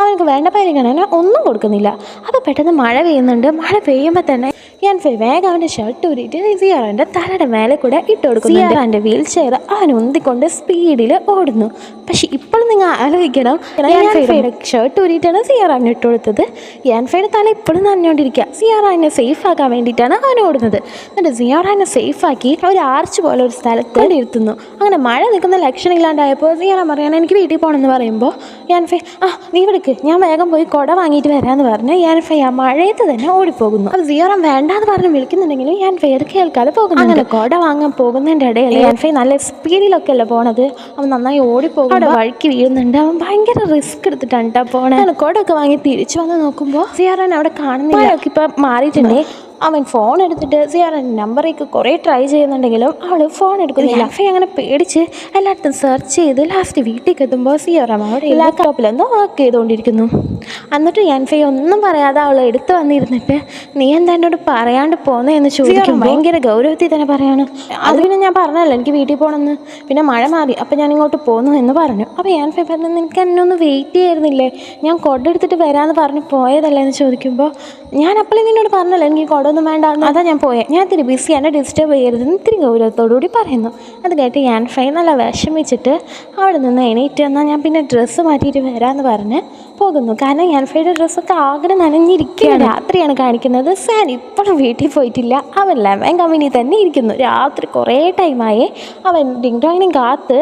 Speaker 1: അവനക്ക് വേണ്ട പരിഗണന ഒന്നും കൊടുക്കുന്നില്ല. അപ്പോൾ പെട്ടെന്ന് മഴ പെയ്യുന്നുണ്ട്. മഴ പെയ്യുമ്പോൾ തന്നെ യാൻഫെയ് വേഗം അവൻ്റെ ഷർട്ട് ഊരിയിട്ട് സിയാറാൻ്റെ തലയുടെ മേലെ കൂടെ ഇട്ട് കൊടുക്കുന്നു. സിയാറാൻ്റെ വീൽ ചെയർ അവൻ ഉന്തിക്കൊണ്ട് സ്പീഡിൽ ഓടുന്നു. പക്ഷെ ഇപ്പോൾ നിങ്ങൾ ആലോചിക്കണം, യാൻഫെയുടെ ഷർട്ട് ഊരിയിട്ടാണ് സിയാറാനെ ഇട്ട് കൊടുത്തത്. യാൻഫെയുടെ തല ഇപ്പോഴും നനഞ്ഞുകൊണ്ടിരിക്കുക. സിയാറാനെ സേഫ് ആക്കാൻ വേണ്ടിയിട്ടാണ് അവൻ ഓടുന്നത്. എന്നിട്ട് സിയാറാനെ സേഫാക്കി ഒരു ആർച്ച് പോലെ ഒരു സ്ഥലത്ത് ഇരുത്തുന്നു. അങ്ങനെ മഴ നിൽക്കുന്ന ലക്ഷണം ഇല്ലാണ്ടായപ്പോൾ സിയാറ പറയാണ് എനിക്ക് വീട്ടിൽ പോകണമെന്ന് പറയുമ്പോൾ യാൻഫെയ് നീ വിളിക്ക്, ഞാൻ വേഗം പോയി കുട വാങ്ങിയിട്ട് വരാമെന്ന് പറഞ്ഞ് യാൻഫെയ് ആ മഴയത്ത് തന്നെ ഓടിപ്പോകുന്നു. അപ്പോൾ സിയാറ വേണ്ടാന്ന് പറഞ്ഞ് വിളിക്കുന്നുണ്ടെങ്കിലും യാൻഫെയ് അത് കേൾക്കാതെ പോകുന്നു. അങ്ങനെ കുട വാങ്ങാൻ പോകുന്നതിൻ്റെ ഇടയിൽ യാൻഫെയ് നല്ല സ്പീഡിലൊക്കെ അല്ലേ പോണത്. അവൻ നന്നായി ഓടിപ്പോകും, അവിടെ വഴിക്ക് വീഴുന്നുണ്ട്. അവൻ ഭയങ്കര റിസ്ക് എടുത്തിട്ടാണ് കേട്ടോ പോണേ. അങ്ങനെ കുടയൊക്കെ വാങ്ങി തിരിച്ചു വന്ന് നോക്കുമ്പോൾ സിയാറാൻ അവിടെ കാണുന്നില്ല. ഇപ്പം മാറിയിട്ടുണ്ട്. അവൻ ഫോൺ എടുത്തിട്ട് സിയാറാൻ്റെ നമ്പറേക്ക് കുറേ ട്രൈ ചെയ്യുന്നുണ്ടെങ്കിലും അവൾ ഫോൺ എടുക്കുന്നില്ല. യാൻഫെയ് അങ്ങനെ പേടിച്ച് എല്ലായിടത്തും സെർച്ച് ചെയ്ത് ലാസ്റ്റ് വീട്ടിലേക്ക് എത്തുമ്പോൾ സിയാറ അവിടെ ലാപ്ടോപ്പിൽ എന്തോ വർക്ക് ചെയ്തുകൊണ്ടിരിക്കുന്നു. എന്നിട്ട് യാൻഫെയ് ഒന്നും പറയാതെ അവൾ എടുത്ത് വന്നിരുന്നിട്ട് നീ എന്താ എന്നോട് പറയാണ്ട് പോന്നതെന്ന് ചോദിക്കും. ഭയങ്കര ഗൗരവത്തിൽ തന്നെ പറയാണ്. അത് പിന്നെ ഞാൻ പറഞ്ഞല്ലോ എനിക്ക് വീട്ടിൽ പോകണമെന്ന്, പിന്നെ മഴ മാറി അപ്പം ഞാൻ ഇങ്ങോട്ട് പോന്നു എന്ന് പറഞ്ഞു. അപ്പോൾ യാൻഫെയ് പറഞ്ഞു നിനക്ക് എന്നെ ഒന്ന് വെയിറ്റ് ചെയ്യായിരുന്നില്ലേ, ഞാൻ കുട എടുത്തിട്ട് വരാമെന്ന് പറഞ്ഞ് പോയതല്ലേ എന്ന് ചോദിക്കുമ്പോൾ ഞാൻ അപ്പോഴേ നിന്നോട് പറഞ്ഞല്ലോ എനിക്ക് കുട ഒന്നും വേണ്ട, അതാ ഞാൻ പോയത്, ഞാൻ ഇത്തിരി ബിസി, എന്നെ ഡിസ്റ്റർബ് ചെയ്യരുതെന്ന് ഇത്തിരി ഗൗരവത്തോടുകൂടി പറയുന്നു. അത് കേട്ട് യാൻഫെയ് നല്ല വിഷമിച്ചിട്ട് അവിടെ നിന്ന് എണീറ്റ് എന്നാൽ ഞാൻ പിന്നെ ഡ്രസ്സ് മാറ്റിയിട്ട് വരാമെന്ന് പറഞ്ഞ് പോകുന്നു. കാരണം യാൻഫെയുടെ ഡ്രസ്സൊക്കെ ആകെ നനഞ്ഞിരിക്കുകയാണ്. രാത്രിയാണ് കാണിക്കുന്നത്. സാൻ ഇപ്പോഴും വീട്ടിൽ പോയിട്ടില്ല. അവൻ 11 കമ്പനി തന്നെ ഇരിക്കുന്നു. രാത്രി കുറേ ടൈമായി അവൻ ഡിങ് ഡോങ്ങിനെയും കാത്ത്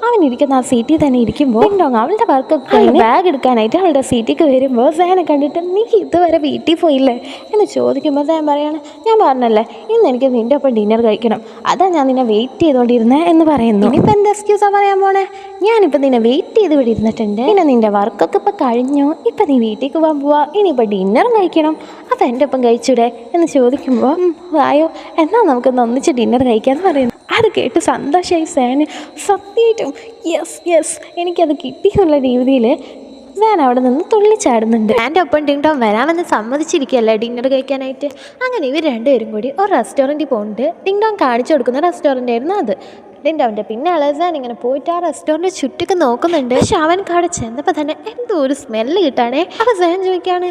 Speaker 1: അവൻ ഇരിക്കുന്ന ആ സീറ്റിൽ തന്നെ ഇരിക്കുമ്പോൾ ഡിങ് ഡോങ് അവളുടെ വർക്കൊക്കെ കഴിഞ്ഞ് ബാഗ് എടുക്കാനായിട്ട് അവളുടെ സീറ്റിലേക്ക് വരുമ്പോൾ സാനെ കണ്ടിട്ട് നീ ഇതുവരെ വീട്ടിൽ പോയില്ലേ എന്ന് ചോദിക്കുമ്പോൾ സാൻ പറയാണ് ഞാൻ പറഞ്ഞല്ലേ ഇന്ന് എനിക്ക് നിൻ്റെ ഒപ്പം ഡിന്നർ കഴിക്കണം, അതാ ഞാൻ നിന്നെ വെയിറ്റ് ചെയ്തുകൊണ്ടിരുന്നേ എന്ന് പറയുന്നു. ഇനിയിപ്പോൾ എന്താ എക്സ്ക്യൂസാ പറയാൻ പോണേ, ഞാനിപ്പോൾ നിന്നെ വെയിറ്റ് ചെയ്ത് ഇവിടെ ഇരുന്നിട്ടുണ്ട്, പിന്നെ നിൻ്റെ വർക്കൊക്കെ ഇപ്പോൾ കഴിഞ്ഞു, ഇപ്പം നീ വീട്ടിലേക്ക് പോകാൻ പോവാ, ഇനിയിപ്പോൾ ഡിന്നറും കഴിക്കണം, അപ്പോൾ എൻ്റെ ഒപ്പം കഴിച്ചൂടെ എന്ന് ചോദിക്കുമ്പോൾ വായോ എന്നാൽ നമുക്കൊന്ന് ഒന്നിച്ച് ഡിന്നർ കഴിക്കാമെന്ന് പറയുന്നു. അത് കേട്ട് സന്തോഷമായി സാന്. സത്യമായിട്ടും യെസ് എനിക്കത് കിട്ടിയെന്നുള്ള രീതിയിൽ സാൻ അവിടെ നിന്ന് തുള്ളിച്ചാടുന്നുണ്ട്. എൻ്റെ ഒപ്പം ഡിങ് ഡോങ് വരാമെന്ന് സമ്മതിച്ചിരിക്കുകയല്ലേ ഡിന്നർ കഴിക്കാനായിട്ട്. അങ്ങനെ ഇവർ രണ്ടുപേരും കൂടി ഒരു റെസ്റ്റോറൻറ്റിൽ പോകുന്നുണ്ട്. ഡിങ് ഡോങ് കാണിച്ചു കൊടുക്കുന്ന റെസ്റ്റോറൻ്റ് ആയിരുന്നു അത്. ഡിങ് ഡോങ്ങിൻ്റെ പിന്നെ സാൻ ഇങ്ങനെ പോയിട്ട് ആ റെസ്റ്റോറൻറ്റ് ചുറ്റൊക്കെ നോക്കുന്നുണ്ട്. പക്ഷെ അവൻക്ക് അവിടെ ചെന്നപ്പോൾ തന്നെ എന്തോ ഒരു സ്മെല്ല് കിട്ടാണേ. അപ്പോൾ സാൻ ചോദിക്കുകയാണ്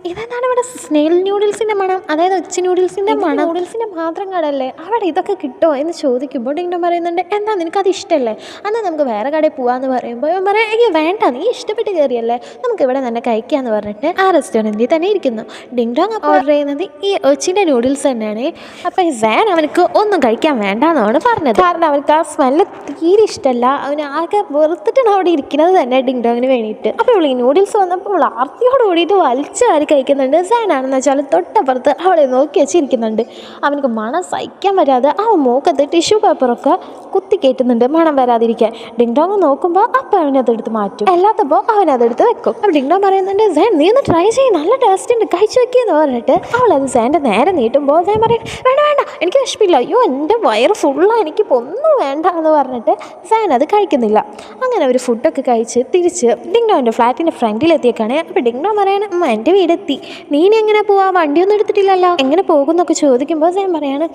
Speaker 1: ഇതെന്താണ് ഇവിടെ സ്നെയിൽ ന്യൂഡിൽസിൻ്റെ മണം, അതായത് ഒച്ച ന്യൂഡിൽസിൻ്റെ മണം, നൂഡിൽസിൻ്റെ മാത്രം കടയല്ലേ, അവിടെ ഇതൊക്കെ കിട്ടുമോ എന്ന് ചോദിക്കുമ്പോൾ ഡിങ് ഡോങ് പറയുന്നുണ്ട് എന്താ നിനക്കത് ഇഷ്ടമല്ലേ, എന്നാൽ നമുക്ക് വേറെ കടയിൽ പോകാമെന്ന് പറയുമ്പോൾ ഇവൻ പറയാം അയ്യോ വേണ്ട നീ ഇഷ്ടപ്പെട്ട് കയറിയല്ലേ നമുക്ക് ഇവിടെ തന്നെ കഴിക്കാമെന്ന് പറഞ്ഞിട്ട് ആ റെസ്റ്റോറൻറ്റിൽ തന്നെ ഇരിക്കുന്നു. ഡിങ് ഡോങ് ഓർഡർ ചെയ്യുന്നത് ഈ ഒച്ചിൻ്റെ നൂഡിൽസ് തന്നെയാണ്. അപ്പോൾ സാൻ അവനക്ക് ഒന്നും കഴിക്കാൻ വേണ്ടെന്നാണ് പറഞ്ഞത്. കാരണം അവർക്ക് ആ സ്മെല്ല് തീരെ ഇഷ്ടമല്ല, അവന് ആകെ വെറുത്തിട്ടാണ് അവിടെ ഇരിക്കുന്നത് തന്നെ ഡിങ് ഡോങ്ങിന് വേണ്ടിയിട്ട്. അപ്പോൾ ഇവിടെ ഈ നൂഡിൽസ് വന്നപ്പോൾ ആർത്തിയോട് കൂടിയിട്ട് വലിച്ചു വാരി കഴിക്കുന്നുണ്ട്. സാനാണെന്ന് വെച്ചാൽ തൊട്ടപ്പുറത്ത് അവളെ നോക്കി വെച്ചിരിക്കുന്നുണ്ട്. അവനക്ക് മണം സഹിക്കാൻ വരാതെ അവൻ മൂക്കത്ത് ടിഷ്യൂ പേപ്പറൊക്കെ കുത്തി കയറ്റുന്നുണ്ട് മണം വരാതിരിക്കാൻ. ഡിങ് ഡോങ് നോക്കുമ്പോൾ അപ്പം അവനതെടുത്ത് മാറ്റും, അല്ലാത്തപ്പോൾ അവനതെടുത്ത് വെക്കും. അപ്പോൾ ഡിങ് ഡോങ് പറയുന്നുണ്ട് സാൻ നീ ഒന്ന് ട്രൈ ചെയ്യും, നല്ല ടേസ്റ്റ് ഉണ്ട്, കഴിച്ചു വെക്കിയെന്ന് പറഞ്ഞിട്ട് അവളത് സാൻ്റെ നേരെ നീട്ടുമ്പോൾ സാൻ പറയും വേണ്ട എനിക്ക് വിശപ്പില്ല, അയ്യോ എൻ്റെ വയറ് ഫുള്ളാണ് എനിക്കിപ്പോൾ ഒന്നും വേണ്ട എന്ന് പറഞ്ഞിട്ട് സാൻ അത് കഴിക്കുന്നില്ല. അങ്ങനെ അവർ ഫുഡൊക്കെ കഴിച്ച് തിരിച്ച് ഡിങ് ഡോങ്ങിൻ്റെ ഫ്ലാറ്റിൻ്റെ ഫ്രണ്ടിലെത്തിയേക്കാണ്. അപ്പോൾ ഡിങ് ഡോങ് പറയാണ് എൻ്റെ വീടെത്തി, നീ ഇനി എങ്ങനെ പോവാ, വണ്ടിയൊന്നും എടുത്തിട്ടില്ലല്ലോ, എങ്ങനെ പോകുന്നൊക്കെ ചോദിക്കുമ്പോൾ സാൻ പറയാണ്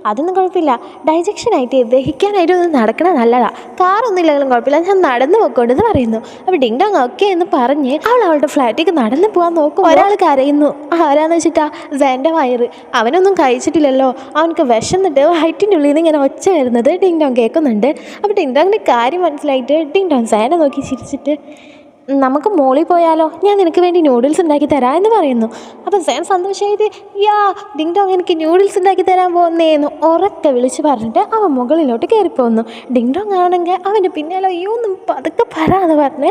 Speaker 1: അതൊന്നും കുഴപ്പമില്ല, ഡൈജക്ഷനായിട്ട് ദഹിക്കാനായിട്ട് ഒന്ന് നടക്കണ നല്ലതാ, കാറൊന്നും ഇല്ലെങ്കിലും കുഴപ്പമില്ല ഞാൻ നടന്നു പോയിക്കൊണ്ടെന്ന് പറയുന്നു. അപ്പോൾ ഡിങ് ഡോങ് ഓക്കെ എന്ന് പറഞ്ഞ് അവളുടെ ഫ്ലാറ്റിലേക്ക് നടന്നു പോകാൻ നോക്കും. ഒരാൾ കരയുന്നു. ആരാന്ന് വെച്ചിട്ടാ സാൻ്റെ വയറ്, അവനൊന്നും കഴിച്ചിട്ടില്ലല്ലോ, അവനക്ക് വിശന്നിട്ട് വയറ്റിൻ്റെ ഉള്ളിൽ നിന്ന് ഇങ്ങനെ ഒച്ച വരുന്നത് ഡിങ് ഡോങ് കേൾക്കുന്നുണ്ട്. അപ്പോൾ ഡിങ് ഡോങ്ങിൻ്റെ കാര്യം മനസ്സിലായിട്ട് ഡിങ് ഡോങ് സാനെ നോക്കി ചിരിച്ചിട്ട് നമുക്ക് മോളിൽ പോയാലോ, ഞാൻ നിനക്ക് വേണ്ടി നൂഡിൽസ് ഉണ്ടാക്കി തരാം എന്ന് പറയുന്നു. അപ്പോൾ സാൻ സന്തോഷമായിട്ട് ഡിങ് ഡോങ് എനിക്ക് നൂഡിൽസ് ഉണ്ടാക്കി തരാൻ പോകുന്നേന്ന് ഉറക്കെ വിളിച്ച് പറഞ്ഞിട്ട് അവൻ മുകളിലോട്ട് കയറിപ്പോന്നു. ഡിങ് ഡോങ് ആണെങ്കിൽ അവൻ്റെ പിന്നാലെ അയ്യോ ഒന്നും പതുക്കെ പറയാന്ന് പറഞ്ഞ്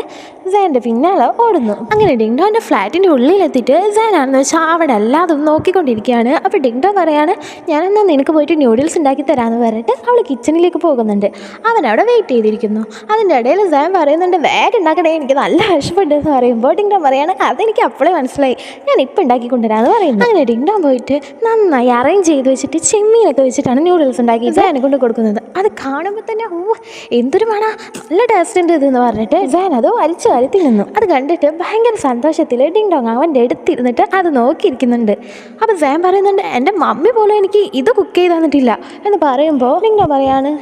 Speaker 1: സാൻ്റെ പിന്നാലെ ഓടുന്നു. അങ്ങനെ ഡിങ് ഡോങ്ങിൻ്റെ ഫ്ലാറ്റിൻ്റെ ഉള്ളിലെത്തിയിട്ട് സാനാണെന്ന് വെച്ചാൽ അവിടെ എല്ലാതും നോക്കിക്കൊണ്ടിരിക്കുകയാണ്. അപ്പോൾ ഡിങ് ഡോങ് പറയാണ് ഞാനെന്നാൽ നിനക്ക് പോയിട്ട് നൂഡിൽസ് ഉണ്ടാക്കി തരാമെന്ന് പറഞ്ഞിട്ട് അവൾ കിച്ചണിലേക്ക് പോകുന്നുണ്ട്. അവനവിടെ വെയിറ്റ് ചെയ്തിരിക്കുന്നു. അതിൻ്റെ ഇടയിൽ സാൻ പറയുന്നുണ്ട് വേഗം ഉണ്ടാക്കണേ എനിക്ക് നല്ല വിഷമുണ്ടെന്ന് പറയുമ്പോൾ ഡിങ് ഡോങ് പറയാണ് അതെനിക്ക് അപ്പോഴേ മനസ്സിലായി, ഞാൻ ഇപ്പം ഉണ്ടാക്കി കൊണ്ടുവരാമെന്ന് പറയുന്നു. അങ്ങനെ ഡിങ് ഡോങ് പോയിട്ട് നന്നായി അറേഞ്ച് ചെയ്ത് വെച്ചിട്ട് ചെമ്മീനൊക്കെ വെച്ചിട്ടാണ് നൂഡിൽസ് ഉണ്ടാക്കി സാനെ കൊണ്ട് കൊടുക്കുന്നത്. അത് കാണുമ്പോൾ തന്നെ എന്തൊരു വേണം നല്ല ടേസ്റ്റ് ഉണ്ട് ഇതെന്ന് പറഞ്ഞിട്ട് സാൻ അത് വലിച്ചു വാരി തിന്നുന്നു. അത് കണ്ടിട്ട് ഭയങ്കര സന്തോഷത്തിൽ ഡിങ് ഡോങ് അവൻ്റെ അടുത്തിരുന്നിട്ട് അത് നോക്കിയിരിക്കുന്നുണ്ട്. അപ്പോൾ സാൻ പറയുന്നുണ്ട് എൻ്റെ മമ്മി പോലും എനിക്ക് ഇത് കുക്ക് ചെയ്ത് തന്നിട്ടില്ല എന്ന് പറയുമ്പോൾ ഡിങ് ഡോങ് പറയാണ്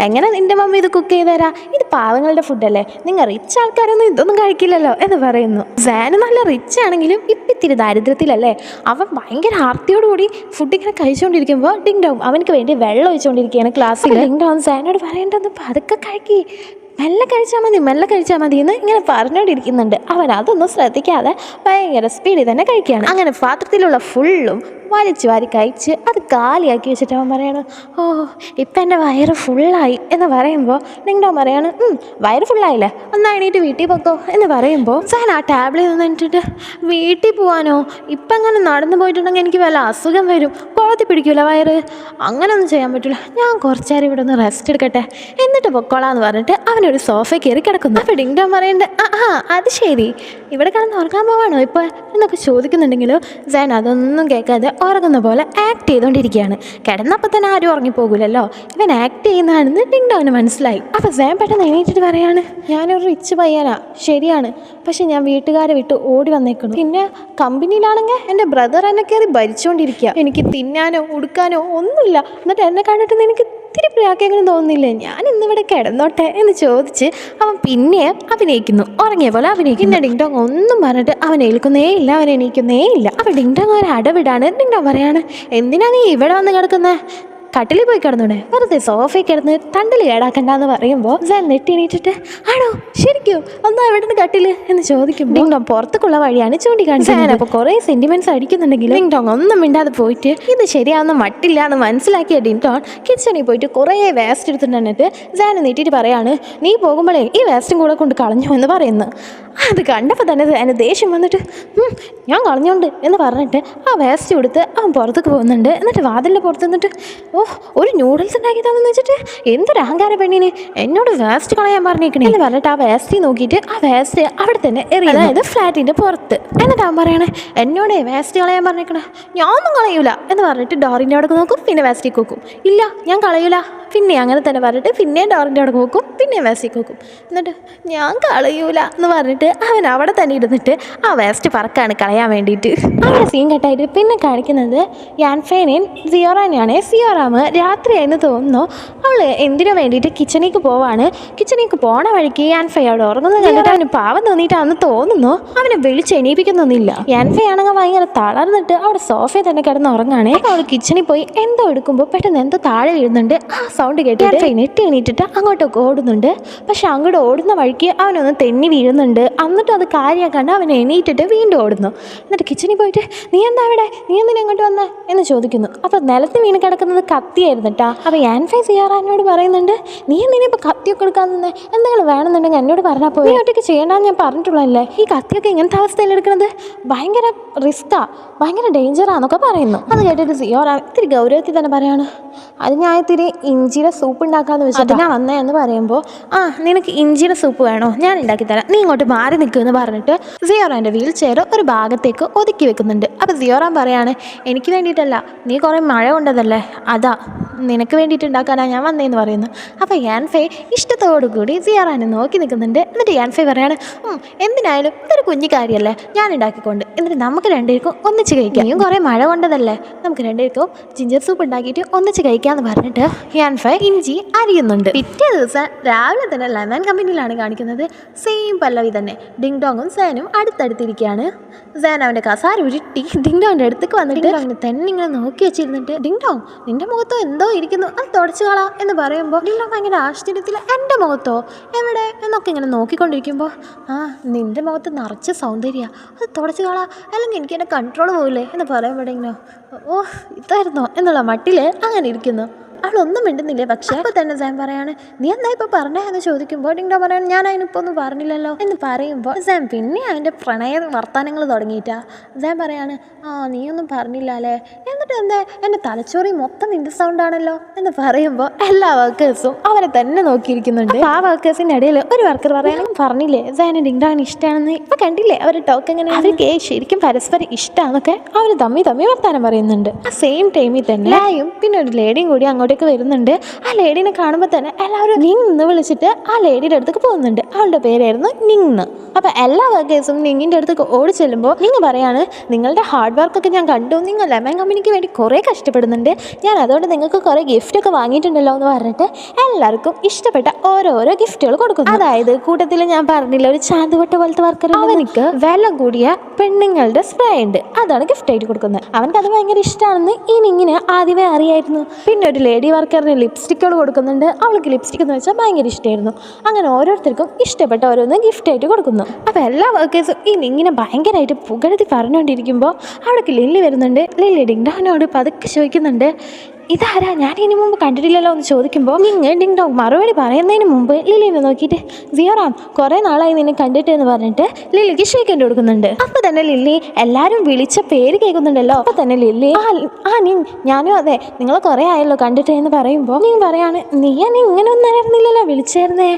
Speaker 1: എങ്ങനെ നിൻ്റെ മമ്മി ഇത് കുക്ക് ചെയ്ത് തരാം, ഇത് പാവങ്ങളുടെ ഫുഡല്ലേ, നിങ്ങൾ റിച്ച് ആൾക്കാരൊന്നും ഇതൊന്നും ഒന്നും കഴിക്കില്ലല്ലോ എന്ന് പറയുന്നു. സാൻ നല്ല റിച്ച് ആണെങ്കിലും ഇപ്പം ഇത്തിരി ദാരിദ്ര്യത്തിലല്ലേ. അവൻ ഭയങ്കര ആർത്തിയോടുകൂടി ഫുഡ് ഇങ്ങനെ കഴിച്ചുകൊണ്ടിരിക്കുമ്പോൾ ഡിങ് ഡോങ് അവനക്ക് വേണ്ടി വെള്ളം ഒഴിച്ചുകൊണ്ടിരിക്കുകയാണ് ക്ലാസ്സിൽ. ഡിങ് ഡോങ് സാനോട് പറയേണ്ടത് പതുക്കെ കഴിക്കി, മെല്ലെ കഴിച്ചാൽ മതി എന്ന് ഇങ്ങനെ പറഞ്ഞുകൊണ്ടിരിക്കുന്നുണ്ട്. അവൻ അതൊന്നും ശ്രദ്ധിക്കാതെ ഭയങ്കര സ്പീഡിൽ തന്നെ കഴിക്കുകയാണ്. അങ്ങനെ പാത്രത്തിലുള്ള ഫുള്ളും വലിച്ചു വാരി കഴിച്ച് അത് കാലിയാക്കി വെച്ചിട്ട് അവൻ പറയാണ്, ഓ ഇപ്പം എൻ്റെ വയറ് ഫുള്ളായി എന്ന് പറയുമ്പോൾ ഡിങ് ഡോങ് പറയാണ്, വയറ് ഫുള്ളായില്ലേ, ഒന്ന് എണീറ്റ് വീട്ടിൽ പോക്കോ എന്ന് പറയുമ്പോൾ സാൻ ആ ടാബ്ലിൽ നിന്ന് എണീറ്റിട്ട് വീട്ടിൽ പോകാനോ, ഇപ്പം അങ്ങനെ നടന്നു പോയിട്ടുണ്ടെങ്കിൽ എനിക്ക് വല്ല അസുഖം വരും, കുളത്തിൽ പിടിക്കില്ല വയറ്, അങ്ങനെയൊന്നും ചെയ്യാൻ പറ്റില്ല, ഞാൻ കുറച്ചേരം ഇവിടെ ഒന്ന് റെസ്റ്റ് എടുക്കട്ടെ എന്നിട്ട് പൊക്കോളാന്ന് പറഞ്ഞിട്ട് അവനൊരു സോഫ കയറി കിടക്കുന്നു. അപ്പോൾ ഡിങ് ഡോങ് പറയുന്നുണ്ട്, അത് ശരി ഇവിടെ കിടന്ന് ഉറങ്ങാൻ പോവാണോ ഇപ്പോൾ എന്നൊക്കെ ചോദിക്കുന്നുണ്ടെങ്കിലും സാൻ അതൊന്നും കേൾക്കാതെ ഉറങ്ങുന്ന പോലെ ആക്ട് ചെയ്തുകൊണ്ടിരിക്കുകയാണ്. കിടന്നപ്പോൾ തന്നെ ആരും ഉറങ്ങിപ്പോകില്ലല്ലോ, ഇവൻ ആക്ട് ചെയ്യുന്നതാണെന്ന് ഡിങ് ഡോങ്ങിന് മനസ്സിലായി. അപ്പോൾ സാൻ പെട്ടെന്ന് എണീറ്റിട്ട് പറയാണ്, ഞാനൊരു റിച്ച് പയ്യനാ ശരിയാണ്, പക്ഷെ ഞാൻ വീട്ടുകാരെ വിട്ട് ഓടി വന്നേക്കണം. പിന്നെ കമ്പനിയിലാണെങ്കിൽ എൻ്റെ ബ്രദർ എന്നെ കയറി ഭരിച്ചുകൊണ്ടിരിക്കുക, എനിക്ക് തിന്നാനോ ഉടുക്കാനോ ഒന്നുമില്ല, എന്നിട്ട് എന്നെ കണ്ടിട്ട് എനിക്ക് ഇത്തിരി പ്രാക്കെങ്കിലും തോന്നുന്നില്ലേ, ഞാൻ ഇന്നിവിടെ കിടന്നോട്ടെ എന്ന് ചോദിച്ച് അവൻ പിന്നെ അഭിനയിക്കുന്നു, ഉറങ്ങിയ പോലെ അഭിനയിക്കുന്നു. പിന്നെ ഡിങ് ഡോങ് ഒന്നും പറഞ്ഞിട്ട് അവൻ ഏൽക്കുന്നേ ഇല്ല, അവൻ എണീക്കുന്നേ ഇല്ല. അപ്പോൾ ഡിങ് ഡോങ് ഒരു അടവിടാണ്. ഡിങ് ഡോങ് പറയാണ്, എന്തിനാ നീ ഇവിടെ വന്ന് കിടക്കുന്നത്, കട്ടിലിൽ പോയി കിടന്നൂടെ, വെറുതെ സോഫയിൽ കിടന്ന് തണ്ടിൽ കേടാക്കണ്ടെന്ന് പറയുമ്പോൾ സാൻ നെട്ടിണീറ്റിട്ട് ആണോ ശരിക്കും ഒന്നാ എവിടെ നിന്ന് കട്ടില് എന്ന് ചോദിക്കും. ഡിങ് ഡോങ് പുറത്തേക്കുള്ള വഴിയാണ് ചൂണ്ടിക്കാണിച്ചത്. അപ്പോൾ കുറേ സെന്റിമെന്റ്സ് അടിക്കുന്നുണ്ടെങ്കിലും ഡിങ് ഡോങ് ഒന്നും മിണ്ടാതെ പോയിട്ട് ഇത് ശരിയാവുന്ന മട്ടില്ല എന്ന് മനസ്സിലാക്കിയ ഡിങ് ഡോങ് കിച്ചണിൽ പോയിട്ട് കുറേ വേസ്റ്റ് എടുത്തിട്ട് സാൻ നീട്ടിയിട്ട് പറയാണ്, നീ പോകുമ്പോഴേ ഈ വേസ്റ്റും കൂടെ കൊണ്ട് കളഞ്ഞു എന്ന് പറയുന്നു. അത് കണ്ടപ്പോൾ തന്നെ സാന് ദേഷ്യം വന്നിട്ട് ഞാൻ കളഞ്ഞോണ്ട് എന്ന് പറഞ്ഞിട്ട് ആ വേസ്റ്റ് കൊടുത്ത് അവൻ പുറത്തേക്ക് പോകുന്നുണ്ട്. എന്നിട്ട് വാതിലിൻ്റെ പുറത്ത് നിന്നിട്ട് ഒരു നൂഡിൽസ് ഉണ്ടാക്കിയതാണെന്ന് വെച്ചിട്ട് എന്തൊരു അഹങ്കാര പെണ്ണിന് എന്നോട് വേസ്റ്റ് കളയാൻ പറഞ്ഞേക്കണേ എന്ന് പറഞ്ഞിട്ട് ആ വേസ്റ്റ് നോക്കിയിട്ട് ആ വേസ്റ്റ് അവിടെ തന്നെ എറിയും, അതായത് ഫ്ലാറ്റിൻ്റെ പുറത്ത്. എന്നിട്ട് അവൻ പറയണേ എന്നോട് വേസ്റ്റ് കളയാൻ പറഞ്ഞേക്കണേ, ഞാനൊന്നും കളയൂല എന്ന് പറഞ്ഞിട്ട് ഡോറിൻ്റെ അവിടെ നോക്കും, പിന്നെ വേസ്റ്റിക്ക് നോക്കും, ഇല്ല ഞാൻ കളയൂല, പിന്നെ അങ്ങനെ തന്നെ പറഞ്ഞിട്ട് പിന്നെയും ഡോറിൻ്റെ അവിടെ നോക്കും, പിന്നെയും വേസ്റ്റിക്ക് നോക്കും, എന്നിട്ട് ഞാൻ കളയൂല എന്ന് പറഞ്ഞിട്ട് അവൻ അവിടെ തന്നെ ഇരുന്നിട്ട് ആ വേസ്റ്റ് പറക്കാണ് കളയാൻ വേണ്ടിയിട്ട്. അവിടെ സീൻ കട്ടായിട്ട് പിന്നെ കാണിക്കുന്നത് യാൻഫേനെയും സിയോറാനെയാണ്. സിയോറാമ് രാത്രിയായെന്ന് തോന്നുന്നു അവൾ എന്തിനു വേണ്ടിയിട്ട് കിച്ചണിലേക്ക് പോവാണ്. കിച്ചണിലേക്ക് പോണ വഴിക്ക് യാൻഫേ അവിടെ ഉറങ്ങുന്നത് കണ്ടിട്ട് അവന് പാവം തോന്നിയിട്ടാണെന്ന് തോന്നുന്നു. അവനെ വിളിച്ച് എണീപ്പിക്കുന്നൊന്നുമില്ല. യാൻഫേ ആണെങ്കിൽ ഭയങ്കര തളർന്നിട്ട് അവിടെ സോഫയിൽ തന്നെ കിടന്ന് ഉറങ്ങാണ്. അവൾ കിച്ചണിൽ പോയി എന്തോ എടുക്കുമ്പോൾ പെട്ടെന്ന് എന്തോ താഴെ വീഴുന്നുണ്ട്. ആ സൗണ്ട് കേട്ട് യാൻഫേ നെട്ടി എണീറ്റിട്ട് അങ്ങോട്ടൊക്കെ ഓടുന്നുണ്ട്. പക്ഷെ അങ്ങോട്ട് ഓടുന്ന വഴിക്ക് അവനൊന്ന് തെന്നി വീഴുന്നുണ്ട്. എന്നിട്ട് അത് കാര്യമാക്കാണ്ട് അവൻ എണീറ്റിട്ട് വീണ്ടും ഓടുന്നു. എന്നിട്ട് കിച്ചണിൽ പോയിട്ട് നീ എന്താ അവിടെ, നീ എന്തിനാ ഇങ്ങോട്ട് വന്നേ എന്ന് ചോദിക്കുന്നു. അപ്പോൾ നിലത്ത് വീണ് കിടക്കുന്നത് കത്തിയായിരുന്നു കേട്ടോ. അപ്പോൾ യാൻഫേ സിയോറാനോട് പറയുന്നുണ്ട്, നീ എന്തിനാ ഇപ്പോൾ കത്തിയൊക്കെ എടുക്കാൻ തന്നെ, എന്തെങ്കിലും വേണമെന്നുണ്ടെങ്കിൽ എന്നോട് പറഞ്ഞാൽ പോയി, ഒറ്റയ്ക്ക് ചെയ്യേണ്ടെന്ന് ഞാൻ പറഞ്ഞിട്ടുള്ളതല്ലേ, ഈ കത്തിയൊക്കെ ഇങ്ങനത്തെ അവസ്ഥയിൽ എടുക്കുന്നത് ഭയങ്കര റിസ്ക്കാ, ഭയങ്കര ഡേഞ്ചറാന്നൊക്കെ പറയുന്നു. അത് കേട്ടിട്ട് സിയോറാൻ ഇത്തിരി ഗൗരവത്തിൽ തന്നെ പറയാണ്, അത് ഞാൻ ഇത്തിരി ഇഞ്ചിയുടെ സൂപ്പ് ഉണ്ടാക്കാമെന്ന് വെച്ചിട്ട് ഞാൻ വന്നേ എന്ന് പറയുമ്പോൾ നിനക്ക് ഇഞ്ചിയുടെ സൂപ്പ് വേണോ, ഞാൻ ഉണ്ടാക്കി തരാം, നീ ഇങ്ങോട്ട് മാറി നിൽക്കുമെന്ന് പറഞ്ഞിട്ട് സിയോറാൻ്റെ വീൽ ചെയർ ഒരു ഭാഗത്തേക്ക് ഒതുക്കി വെക്കുന്നുണ്ട്. അപ്പോൾ സിയോറാൻ പറയാണ്, എനിക്ക് വേണ്ടിയിട്ടല്ല, നീ കുറേ മഴ കൊണ്ടതല്ലേ അതാ, നിനക്ക് വേണ്ടിയിട്ട് ഉണ്ടാക്കാനാണ് ഞാൻ വന്നതെന്ന് പറയുന്നു. അപ്പോൾ യാൻഫേ ഇഷ്ടത്തോടു കൂടി സിയോറാനെ നോക്കി നിൽക്കുന്നുണ്ട്. എന്നിട്ട് യാൻഫേ പറയാണ്, എന്തിനായാലും ഇതൊരു കുഞ്ഞു കാര്യമല്ലേ, ഞാൻ ഉണ്ടാക്കിക്കൊണ്ട്, എന്നിട്ട് നമുക്ക് രണ്ടുപേർക്കും ഒന്നിച്ച് കഴിക്കാം, നീയും കുറേ മഴ കൊണ്ടതല്ലേ, നമുക്ക് രണ്ടുപേർക്കും ജിഞ്ചർ സൂപ്പ് ഉണ്ടാക്കിയിട്ട് ഒന്നിച്ച് കഴിക്കാമെന്ന് പറഞ്ഞിട്ട് യാൻഫേ ഇഞ്ചി അരിയുന്നുണ്ട്. പിറ്റേ ദിവസം രാവിലെ തന്നെ ലെമൺ കമ്പനിയിലാണ് കാണിക്കുന്നത്. സെയിം പല്ലവി തന്നെ. ഡിങ് ഡോങ്ങും സാനും അടുത്തടുത്തിരിക്കുകയാണ്. സാൻ അവൻ്റെ കസാര ഉരുട്ടി ഡിങ് ഡോങ്ങിൻ്റെ അടുത്തേക്ക് വന്നിട്ട് അവന് തന്നെ ഇങ്ങനെ നോക്കി വെച്ചിരുന്നിട്ട്, ഡിങ് ഡോങ് നിൻ്റെ മുഖത്തോ എന്തോ ഇരിക്കുന്നു, അത് തുടച്ചു കളാം എന്ന് പറയുമ്പോൾ ഡിങ് ഡോങ് ഭയങ്കര ആശ്ചര്യത്തിൽ എൻ്റെ മുഖത്തോ എവിടെ എന്നൊക്കെ ഇങ്ങനെ നോക്കിക്കൊണ്ടിരിക്കുമ്പോൾ നിൻ്റെ മുഖത്ത് നിറച്ച് സൗന്ദര്യ, അത് തുടച്ചു കളാം, അല്ലെങ്കിൽ എനിക്ക് എൻ്റെ കൺട്രോൾ പോകില്ലേ എന്ന് പറയുമ്പോൾ ഇങ്ങനെ ഇതായിരുന്നോ എന്നുള്ള മട്ടിൽ അങ്ങനെ ഇരിക്കുന്നു. അവളൊന്നും മിണ്ടുന്നില്ലേ. പക്ഷേ അപ്പോൾ തന്നെ സാം പറയാണ്, നീ എന്താ ഇപ്പോൾ പറഞ്ഞേ എന്ന് ചോദിക്കുമ്പോൾ ഡിങ് ഡോങ് പറയാണ്, ഞാൻ അതിനിപ്പോൾ ഒന്നും പറഞ്ഞില്ലല്ലോ എന്ന് പറയുമ്പോൾ സാം പിന്നെ അവൻ്റെ പ്രണയ വർത്തമാനങ്ങൾ തുടങ്ങിയിട്ടാ. സാം പറയാണ്, നീയൊന്നും പറഞ്ഞില്ല അല്ലേ, എന്നിട്ട് എന്താ എൻ്റെ തലച്ചോറി മൊത്തം നിൻ്റെ സൗണ്ടാണല്ലോ എന്ന് പറയുമ്പോൾ എല്ലാ വർക്കേഴ്സും അവരെ തന്നെ നോക്കിയിരിക്കുന്നുണ്ട്. ആ വർക്കേഴ്സിൻ്റെ ഇടയിൽ ഒരു വർക്കർ പറയാനും പറഞ്ഞില്ലേ സാന് ഡിങ് ഡോങ്ങിന് ഇഷ്ടമാണെന്ന്, ഇപ്പം കണ്ടില്ലേ അവർ ടോക്ക് എങ്ങനെ, അവർക്ക് ശരിക്കും പരസ്പരം ഇഷ്ടമാണെന്നൊക്കെ അവർ തമ്മി വർത്താനം പറയുന്നുണ്ട്. ആ സെയിം ടൈമിൽ തന്നെ ലായും പിന്നെ ഒരു ലേഡിയും കൂടി അങ്ങോട്ട് അങ്ങോട്ടേക്ക് വരുന്നുണ്ട്. ആ ലേഡീനെ കാണുമ്പോൾ തന്നെ എല്ലാവരും നിങ് എന്ന് വിളിച്ചിട്ട് ആ ലേഡിയുടെ അടുത്തേക്ക് പോകുന്നുണ്ട്. അവളുടെ പേരായിരുന്നു നിങ്. അപ്പോൾ എല്ലാ വർക്കേഴ്സും നിങ്ങിൻ്റെ അടുത്തേക്ക് ഓടി ചെല്ലുമ്പോൾ നിങ്ങൾ പറയാണ്, നിങ്ങളുടെ ഹാർഡ് വർക്കൊക്കെ ഞാൻ കണ്ടു, നിങ്ങൾ ലെമൺ കമ്പനിക്ക് വേണ്ടി കുറേ കഷ്ടപ്പെടുന്നുണ്ട്, ഞാൻ അതുകൊണ്ട് നിങ്ങൾക്ക് കുറേ ഗിഫ്റ്റൊക്കെ വാങ്ങിയിട്ടുണ്ടല്ലോ എന്ന് പറഞ്ഞിട്ട് എല്ലാവർക്കും ഇഷ്ടപ്പെട്ട ഓരോരോ ഗിഫ്റ്റുകൾ കൊടുക്കുന്നു. അതായത് കൂട്ടത്തിൽ ഞാൻ പറഞ്ഞില്ല, ഒരു ചാന്തുവട്ട പോലത്തെ വർക്കർ, അവനിക്ക് വില കൂടിയ പെണ്ണുങ്ങളുടെ സ്പ്രേ ഉണ്ട്, അതാണ് ഗിഫ്റ്റായിട്ട് കൊടുക്കുന്നത്. അവനക്ക് അത് ഭയങ്കര ഇഷ്ടമാണെന്ന് ഈ നിങ്ങിന് ആദ്യമേ അറിയായിരുന്നു. പിന്നെ ഒരു ലേഡി വർക്കറിന് ലിപ്സ്റ്റിക്കുകൾ കൊടുക്കുന്നുണ്ട്. അവൾക്ക് ലിപ്സ്റ്റിക് എന്ന് വെച്ചാൽ ഭയങ്കര ഇഷ്ടമായിരുന്നു. അങ്ങനെ ഓരോരുത്തർക്കും ഇഷ്ടപ്പെട്ട ഓരോന്ന് ഗിഫ്റ്റായിട്ട് കൊടുക്കുന്നു. അപ്പോൾ എല്ലാ വർക്കേഴ്സും ഈ നിങ്ങിനെ ഭയങ്കരമായിട്ട് പുകഴ്ത്തി പറഞ്ഞുകൊണ്ടിരിക്കുമ്പോൾ അവിടേക്ക് ലില്ലി വരുന്നുണ്ട്. ലില്ലി ഡിങ്ഡോങ്ങിനോട് പതുക്കെ ചോദിക്കുന്നുണ്ട്, ഇതാരാ, ഞാൻ ഇതിനു മുമ്പ് കണ്ടിട്ടില്ലല്ലോ എന്ന് ചോദിക്കുമ്പോൾ ഡിങ് ഡോങ് മറുപടി പറയുന്നതിന് മുമ്പ് ലില്ലിനെ നോക്കിയിട്ട് സിയോറാം കുറേ നാളായി നിന്നെ കണ്ടിട്ട് എന്ന് പറഞ്ഞിട്ട് ലില്ലിക്ക് ഷേക്ക് കൊടുക്കുന്നുണ്ട്. അപ്പോൾ തന്നെ ലില്ലി എല്ലാവരും വിളിച്ച പേര് കേൾക്കുന്നുണ്ടല്ലോ. അപ്പോൾ തന്നെ ലില്ലി നിങ് ഞാനും അതെ, നിങ്ങൾ കുറേ ആയല്ലോ കണ്ടിട്ട് എന്ന് പറയുമ്പോൾ നീ പറയാണ്, നീ ഇങ്ങനെ ഒന്നും ആയിരുന്നില്ലല്ലോ വിളിച്ചായിരുന്നേ,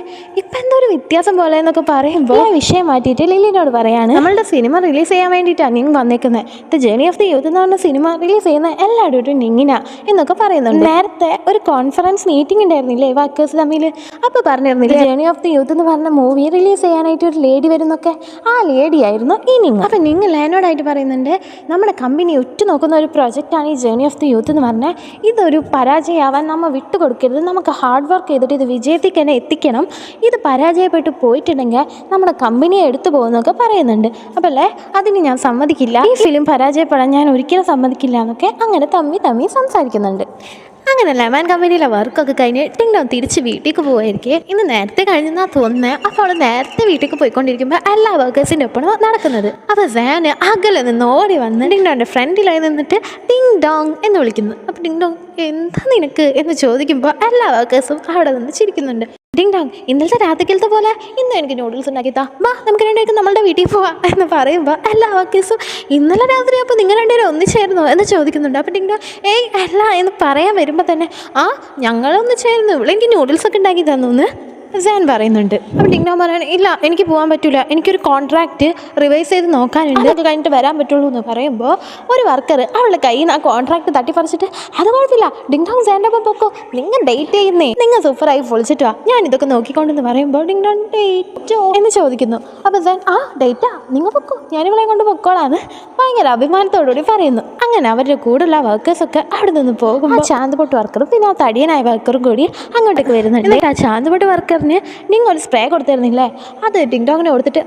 Speaker 1: ഇപ്പം എന്തോ ഒരു വ്യത്യാസം പോലെ എന്നൊക്കെ പറയുമ്പോൾ ആ വിഷയം മാറ്റിയിട്ട് ലില്ലിനോട് പറയാണ്, നമ്മളുടെ സിനിമ റിലീസ് ചെയ്യാൻ വേണ്ടിയിട്ടാണ് നിങ് വന്നേക്കുന്നത്. The journey of the youth എന്ന് പറഞ്ഞ സിനിമ റിലീസ് ചെയ്യുന്ന എല്ലാവരും നിങ്ങിനാ എന്നൊക്കെ പറയുന്നുണ്ട്. നേരത്തെ ഒരു കോൺഫറൻസ് മീറ്റിംഗ് ഉണ്ടായിരുന്നില്ലേ വർക്കേഴ്സ് തമ്മിൽ, അപ്പോൾ പറഞ്ഞിരുന്നില്ലേ ജേർണി ഓഫ് ദി യൂത്ത് എന്ന് പറഞ്ഞ മൂവി റിലീസ് ചെയ്യാനായിട്ട് ഒരു ലേഡി വരുന്നൊക്കെ, ആ ലേഡി ആയിരുന്നു ഈ നിങ്. അപ്പം നിങ്ങൾ ലാനോടായിട്ട് പറയുന്നുണ്ട്, നമ്മുടെ കമ്പനി ഉറ്റുനോക്കുന്ന ഒരു പ്രൊജക്റ്റാണ് ഈ ജേർണി ഓഫ് ദി യൂത്ത് എന്ന് പറഞ്ഞാൽ, ഇതൊരു പരാജയമാവാൻ നമ്മൾ വിട്ടുകൊടുക്കരുത്, നമുക്ക് ഹാർഡ് വർക്ക് ചെയ്തിട്ട് ഇത് വിജയത്തിൽ തന്നെ എത്തിക്കണം, ഇത് പരാജയപ്പെട്ട് പോയിട്ടുണ്ടെങ്കിൽ നമ്മുടെ കമ്പനിയെ എടുത്തു പോകുന്നൊക്കെ പറയുന്നുണ്ട്. അപ്പോൾ അല്ലേ അതിന് ഞാൻ സമ്മതിക്കില്ല, ഈ ഫിലിം പരാജയപ്പെടാൻ ഞാൻ ഒരിക്കലും സമ്മതിക്കില്ല എന്നൊക്കെ അങ്ങനെ തമ്മി സംസാരിക്കുന്നുണ്ട്. അങ്ങനെ ലെമൺ കമ്പനിയിലെ വർക്കൊക്കെ കഴിഞ്ഞ് ഡിങ്ഡോങ് തിരിച്ച് വീട്ടിലേക്ക് പോയിരിക്കെ ഇന്ന് നേരത്തെ കഴിഞ്ഞെന്നാണ് തോന്നുന്നത്. അപ്പോൾ അവൾ നേരത്തെ വീട്ടിലേക്ക് പോയിക്കൊണ്ടിരിക്കുമ്പോൾ എല്ലാ വർക്കേഴ്സിൻ്റെ ഒപ്പമാണ് നടക്കുന്നത്. അപ്പോൾ സാന് അകലെ നിന്ന് ഓടി വന്ന് ഡിങ്ഡോങ്ങിൻ്റെ ഫ്രണ്ടിലായി നിന്നിട്ട് ഡിങ് ഡോങ് എന്ന് വിളിക്കുന്നു. അപ്പോൾ ഡിങ്ഡോങ് എന്താ നിനക്ക് എന്ന് ചോദിക്കുമ്പോൾ എല്ലാ വർക്കേഴ്സും അവിടെ നിന്ന് ചിരിക്കുന്നുണ്ട്. ഡിങ് ഡോങ് ഇന്നലത്തെ രാത്രിക്കലത്തെ പോലെ ഇന്ന് എനിക്ക് നൂഡിൽസ് ഉണ്ടാക്കിത്താ, വാ നമുക്ക് രണ്ടുപേർക്കും നമ്മളുടെ വീട്ടിൽ പോവാം എന്ന് പറയുമ്പോൾ എല്ലാ വർക്കേഴ്സും ഇന്നലെ രാത്രി അപ്പോൾ നിങ്ങൾ രണ്ടുപേരും ഒന്നിച്ചായിരുന്നോ എന്ന് ചോദിക്കുന്നുണ്ട്. അപ്പോൾ ഡിങ് ഡോങ് അല്ല എന്ന് പറയാൻ വരുമ്പോൾ തന്നെ ഞങ്ങളൊന്നിച്ചായിരുന്നു, ഇവിടെ എനിക്ക് നൂഡിൽസൊക്കെ ഉണ്ടാക്കി തന്നു എന്ന് സാൻ പറയുന്നുണ്ട്. അപ്പോൾ ഡിങ് ഡോങ് പറയണം, ഇല്ല എനിക്ക് പോകാൻ പറ്റില്ല, എനിക്കൊരു കോൺട്രാക്റ്റ് റിവൈസ് ചെയ്ത് നോക്കാനുണ്ട്, അത് കഴിഞ്ഞിട്ട് വരാൻ പറ്റുള്ളൂ എന്ന് പറയുമ്പോൾ ഒരു വർക്കർ അവളുടെ കയ്യിൽ നിന്ന് ആ കോൺട്രാക്റ്റ് തട്ടിപ്പറിച്ചിട്ട്, അത് കുഴപ്പമില്ല ഡിങ് ഡോങ് സാൻ്റെ ഒപ്പം പൊക്കോ, നിങ്ങൾ ഡേറ്റ് ചെയ്യുന്നേ, നിങ്ങൾ സൂപ്പറായി പൊളിച്ചിട്ട് വാ, ഞാൻ ഇതൊക്കെ നോക്കിക്കൊണ്ടെന്ന് പറയുമ്പോൾ ഡിങ് ഡോങ് ഡേറ്റോ എന്ന് ചോദിക്കുന്നു. അപ്പോൾ സാൻ ഡേറ്റാ നിങ്ങൾ പൊക്കോ, ഞാനിവളെ കൊണ്ട് പൊക്കോളാന്ന് ഭയങ്കര അഭിമാനത്തോടുകൂടി പറയുന്നു. അങ്ങനെ അവരുടെ കൂടെയുള്ള വർക്കേഴ്സൊക്കെ അവിടെ നിന്ന് പോകുമ്പോൾ ചാന്തുപൊട്ട് വർക്കറും പിന്നെ ആ തടിയനായ വർക്കറും കൂടി അങ്ങോട്ടേക്ക് വരുന്നുണ്ട്. ആ ചാന്തുപൊട്ട് വർക്കറിന് നിങ്ങൾ ഒരു സ്പ്രേ കൊടുത്തിരുന്നില്ലേ, അത് ഡിങ് ഡോങ്ങിനെ കൊടുത്തിട്ട്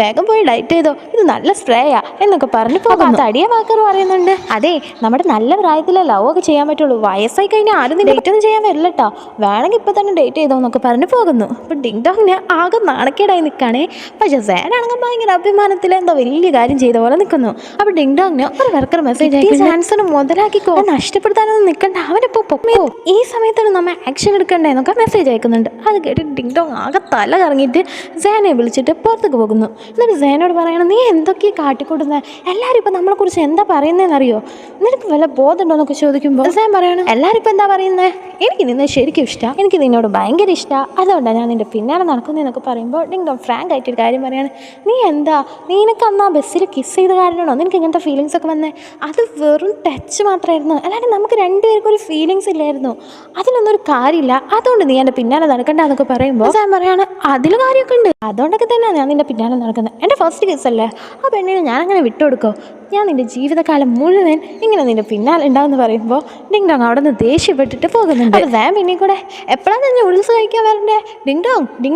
Speaker 1: വേഗം പോയി ഡയറ്റ് ചെയ്തോ, ഇത് നല്ല സ്പ്രേയാ എന്നൊക്കെ പറഞ്ഞ് പോകും. തടിയ വർക്കർ പറയുന്നുണ്ട്, അതെ നമ്മുടെ നല്ല പ്രായത്തിലെ ലവ് ഒക്കെ ചെയ്യാൻ പറ്റുള്ളൂ, വയസ്സായി കഴിഞ്ഞാൽ ആരും ഡേറ്റ് ഒന്നും ചെയ്യാൻ വരില്ല കേട്ടോ, വേണമെങ്കിൽ ഇപ്പം തന്നെ ഡേറ്റ് ചെയ്തോ എന്നൊക്കെ പറഞ്ഞ് പോകുന്നു. അപ്പോൾ ഡിങ് ഡോങ്ങിന് ആകെ നാണക്കേടായി നിൽക്കുകയാണേ. പക്ഷേ സാനാണെങ്കിൽ ഭയങ്കര അഭിമാനത്തിൽ എന്തോ വലിയ കാര്യം ചെയ്ത പോലെ നിൽക്കുന്നു. അപ്പോൾ ഡിങ് ഡോങ്ങിന് ഒരു വർക്കർ മെസ്സേജ് അയക്കും, ചാൻസിന് മുതലാക്കിക്കോ, നഷ്ടപ്പെടുത്താനൊന്നും നിൽക്കണ്ട, അവനിപ്പോൾ പൊക്കോ, ഈ സമയത്താണ് നമ്മൾ ആക്ഷൻ എടുക്കണ്ടേ എന്നൊക്കെ മെസ്സേജ് അയക്കുന്നുണ്ട്. അത് കേട്ട് ഡിങ് ഡോങ് ആകെ തല കറങ്ങിയിട്ട് സാനെ വിളിച്ചിട്ട് പുറത്തേക്ക് പോകുന്നു. എന്നിട്ട് സാനോട് പറയണം, നീ എന്തൊക്കെയാണ് കാട്ടിക്കൊടുന്നത്, എല്ലാവരും ഇപ്പം നമ്മളെക്കുറിച്ച് എന്താ പറയുന്നതെന്നറിയോ, നിനക്ക് വല്ല ബോധമുണ്ടോ എന്നൊക്കെ ചോദിക്കുമ്പോൾ സാൻ പറയണം, എല്ലാവരും ഇപ്പം എന്താ പറയുന്നത്, എനിക്ക് നിന്നെ ശരിക്കും ഇഷ്ടമാണ്, എനിക്ക് നിന്നോട് ഭയങ്കര ഇഷ്ടമാണ്, അതുകൊണ്ടാണ് ഞാൻ നിൻ്റെ പിന്നാലെ നടക്കുന്നതെന്നൊക്കെ പറയുമ്പോൾ ഡിങ് ഡോങ് ഫ്രാങ്ക് ആയിട്ടൊരു കാര്യം പറയാണ്, നീ എന്താ നിനക്ക് അന്ന് ആ ബസ്സിൽ കിസ് ചെയ്ത കാരണമാണോ നിനക്ക് ഇങ്ങനത്തെ ഫീലിങ്സ് ഒക്കെ വന്നേ, അത് വെറും ടച്ച് മാത്രമായിരുന്നു, അല്ലാണ്ട് നമുക്ക് രണ്ടുപേർക്കും ഒരു ഫീലിങ്സ് ഇല്ലായിരുന്നു, അതിലൊന്നും ഒരു കാര്യമില്ല, അതുകൊണ്ട് നീ എൻ്റെ പിന്നാലെ നടക്കണ്ട എന്നൊക്കെ പറയുമ്പോൾ സാൻ പറയാണ്, അതിൽ കാര്യമൊക്കെ ഉണ്ട്, അതുകൊണ്ടൊക്കെ തന്നെയാണ് ഞാൻ നിൻ്റെ പിന്നാലെ നടക്കുന്നത്, എൻ്റെ ഫസ്റ്റ് കിസ് അല്ലേ, ആ പെണ്ണിനെ ഞാൻ അങ്ങനെ വിട്ടുകൊടുക്കോ, ഞാൻ നിൻ്റെ ജീവിതകാലം മുഴുവൻ ഇങ്ങനെ നിൻ്റെ പിന്നാലെ ഉണ്ടാവുമെന്ന് പറയുമ്പോൾ ഡിങ് ഡോങ് അവിടെ നിന്ന് ദേഷ്യപ്പെട്ടിട്ട് പോകുന്നുണ്ട്. അപ്പോൾ സാൻ പിന്നെ കൂടെ എപ്പോഴാണ് ഞാൻ നൂഡിൽസ് കഴിക്കാൻ വരണ്ടേ, ഡിങ്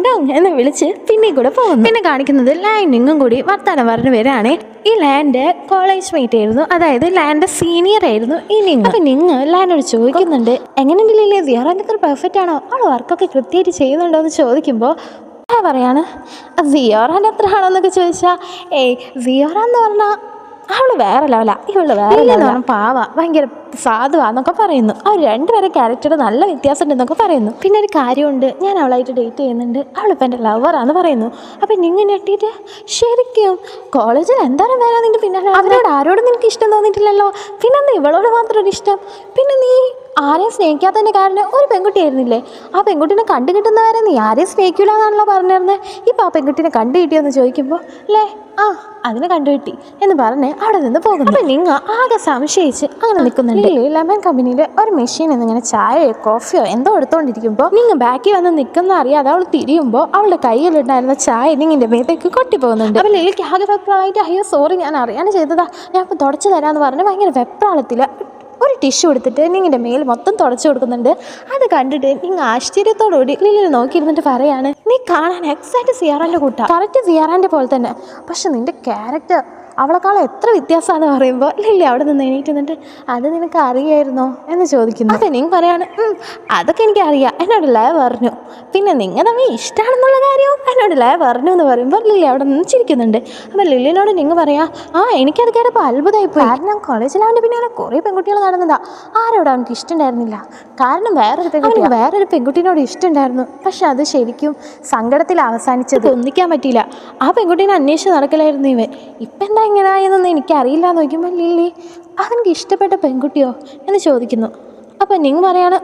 Speaker 1: ഡോങ് എന്ന് വിളിച്ച് പിന്നെ കൂടെ പോകുന്നു. പിന്നെ കാണിക്കുന്നത് ലാൻഡിങ്ങും കൂടി വർത്താനം പറഞ്ഞ് വരികയാണ്. ഈ ലാൻഡ് കോളേജ് മേറ്റ് ആയിരുന്നു, അതായത് ലാൻഡ് സീനിയർ ആയിരുന്നു ഈ നിങ്. അപ്പോൾ നിങ് ലാൻഡോട് ചോദിക്കുന്നുണ്ട്, എങ്ങനെയുണ്ടല്ലേ സിയോറാൻ്റെ അത്ര പെർഫെക്റ്റ് ആണോ, അവൾ വർക്കൊക്കെ കൃത്യമായിട്ട് ചെയ്യുന്നുണ്ടോ എന്ന് ചോദിക്കുമ്പോൾ പറയാണ്, സിയോറാൻ്റെ അത്ര ആണോ എന്നൊക്കെ ചോദിച്ചാൽ സിയോറ എന്ന് പറഞ്ഞാൽ അവൾ വേറെ ലെവലാ, ഇവള് വേറെ ലെവലാണ്, പാവ ഭയങ്കര സാധുവാന്നൊക്കെ പറയുന്നു. അവർ രണ്ടുപേരെ ക്യാരക്ടർ നല്ല വ്യത്യാസം ഉണ്ടെന്നൊക്കെ പറയുന്നു. പിന്നെ ഒരു കാര്യമുണ്ട്, ഞാൻ അവളായിട്ട് ഡേറ്റ് ചെയ്യുന്നുണ്ട്, അവളിപ്പോൾ എൻ്റെ ലവറാന്ന് പറയുന്നു. അപ്പം നിങ്ങനെ ഞെട്ടിയിട്ട്, ശരിക്കും കോളേജിൽ എന്തായാലും വേറെ നിൻ്റെ പിന്നാലെ, അവരോട് ആരോടും നിനക്ക് ഇഷ്ടം തോന്നിയിട്ടില്ലല്ലോ, പിന്നെന്താ ഇവളോട് മാത്രം ഒരു ഇഷ്ടം, പിന്നെ നീ ആരെയും സ്നേഹിക്കാത്തതിൻ്റെ കാരണം ഒരു പെൺകുട്ടിയായിരുന്നില്ലേ, ആ പെൺകുട്ടീനെ കണ്ടു കിട്ടുന്നവരെ നീ ആരെയും സ്നേഹിക്കില്ല എന്നാണല്ലോ പറഞ്ഞിരുന്നത്, ഇപ്പോൾ ആ പെൺകുട്ടീനെ കണ്ടു കിട്ടിയെന്ന് ചോദിക്കുമ്പോൾ അല്ലേ അതിനെ കണ്ടുകിട്ടി എന്ന് പറഞ്ഞ് അവിടെ നിന്ന് പോകുന്നു. അപ്പം നിങ്ങൾ ആകെ സംശയിച്ച് അങ്ങനെ നിൽക്കുന്നുണ്ട്. നിൽക്കുന്നുണ്ട്. ലെമൺ കമ്പനിയിൽ ഒരു മെഷീൻ എന്നിങ്ങനെ ചായയോ കോഫിയോ എന്തോ എടുത്തുകൊണ്ടിരിക്കുമ്പോൾ നിങ്ങൾ ബാക്കിൽ വന്ന് നിൽക്കുന്ന അറിയാതെ അവൾ തിരിയുമ്പോൾ അവളുടെ കയ്യിലുണ്ടായിരുന്ന ചായ നിങ്ങളുടെ മേത്തേക്ക് കൊട്ടി പോകുന്നുണ്ട്. അപ്പോൾ ലില്ലിക്ക് ആകെ വെപ്രാളമായിട്ട് അയ്യോ സോറി ഞാൻ അറിയാണ്ട് ചെയ്തതാ, ഞാൻ ഇപ്പോൾ തുടച്ചു തരാമെന്ന് പറഞ്ഞ് ഭയങ്കര വെപ്രാളത്തിൽ ഒരു ടിഷ്യൂ എടുത്തിട്ട് നിങ്ങളുടെ മേൽ മൊത്തം തുടച്ചു കൊടുക്കുന്നുണ്ട്. അത് കണ്ടിട്ട് നിങ്ങൾ ആശ്ചര്യത്തോടുകൂടി ലില്ലിനെ നോക്കിയിരുന്നിട്ട് പറയാണ്, നീ കാണാൻ എക്സാക്റ്റ് സിയാറാൻ്റെ കൂട്ടാ, കറക്റ്റ് സിയാറാൻ്റെ പോലെ തന്നെ, പക്ഷെ നിൻ്റെ ക്യാരക്ടർ അവളെക്കാളും എത്ര വ്യത്യാസമാണെന്ന് പറയുമ്പോൾ ലില്ലി അവിടെ നിന്ന് എണീറ്റുന്നിട്ട് അത് നിനക്ക് അറിയായിരുന്നോ എന്ന് ചോദിക്കുന്നു. അപ്പം നിങ്ങൾ പറയാണ് അതൊക്കെ എനിക്കറിയാം, എന്നോട് ലയ പറഞ്ഞു, പിന്നെ നിങ്ങൾ തമ്മിൽ ഇഷ്ടമാണെന്നുള്ള കാര്യവും എന്നോട് ലയ പറഞ്ഞു എന്ന് പറയുമ്പോൾ ലില്ലി അവിടെ നിന്ന് ചിരിക്കുന്നുണ്ട്. അപ്പം ലില്ലിനോട് നിങ്ങൾ പറയാം എനിക്കത് കേട്ടപ്പോൾ അത്ഭുതമായിപ്പോയി, കാരണം കോളേജിലാവൻ്റെ പിന്നാലെ കുറേ പെൺകുട്ടികൾ നടന്നതാ, ആരോട് അവനക്ക് ഇഷ്ടമുണ്ടായിരുന്നില്ല, കാരണം വേറൊരു പെൺകുട്ടീനോട് ഇഷ്ടമുണ്ടായിരുന്നു, പക്ഷെ അത് ശരിക്കും സങ്കടത്തിൽ അവസാനിച്ചത്, ഒന്നിക്കാൻ പറ്റിയില്ല, ആ പെൺകുട്ടീനെ അന്വേഷിച്ച് നടക്കലായിരുന്നു ഇവൻ, ഇപ്പം എന്താ ഇങ്ങനെയെന്നൊന്നും എനിക്കറിയില്ല എന്ന് നോക്കുമ്പോൾ ലില്ലി അതെനിക്ക് ഇഷ്ടപ്പെട്ട പെൺകുട്ടിയോ എന്ന് ചോദിക്കുന്നു. അപ്പം നിങ്ങൾ പറയാണ്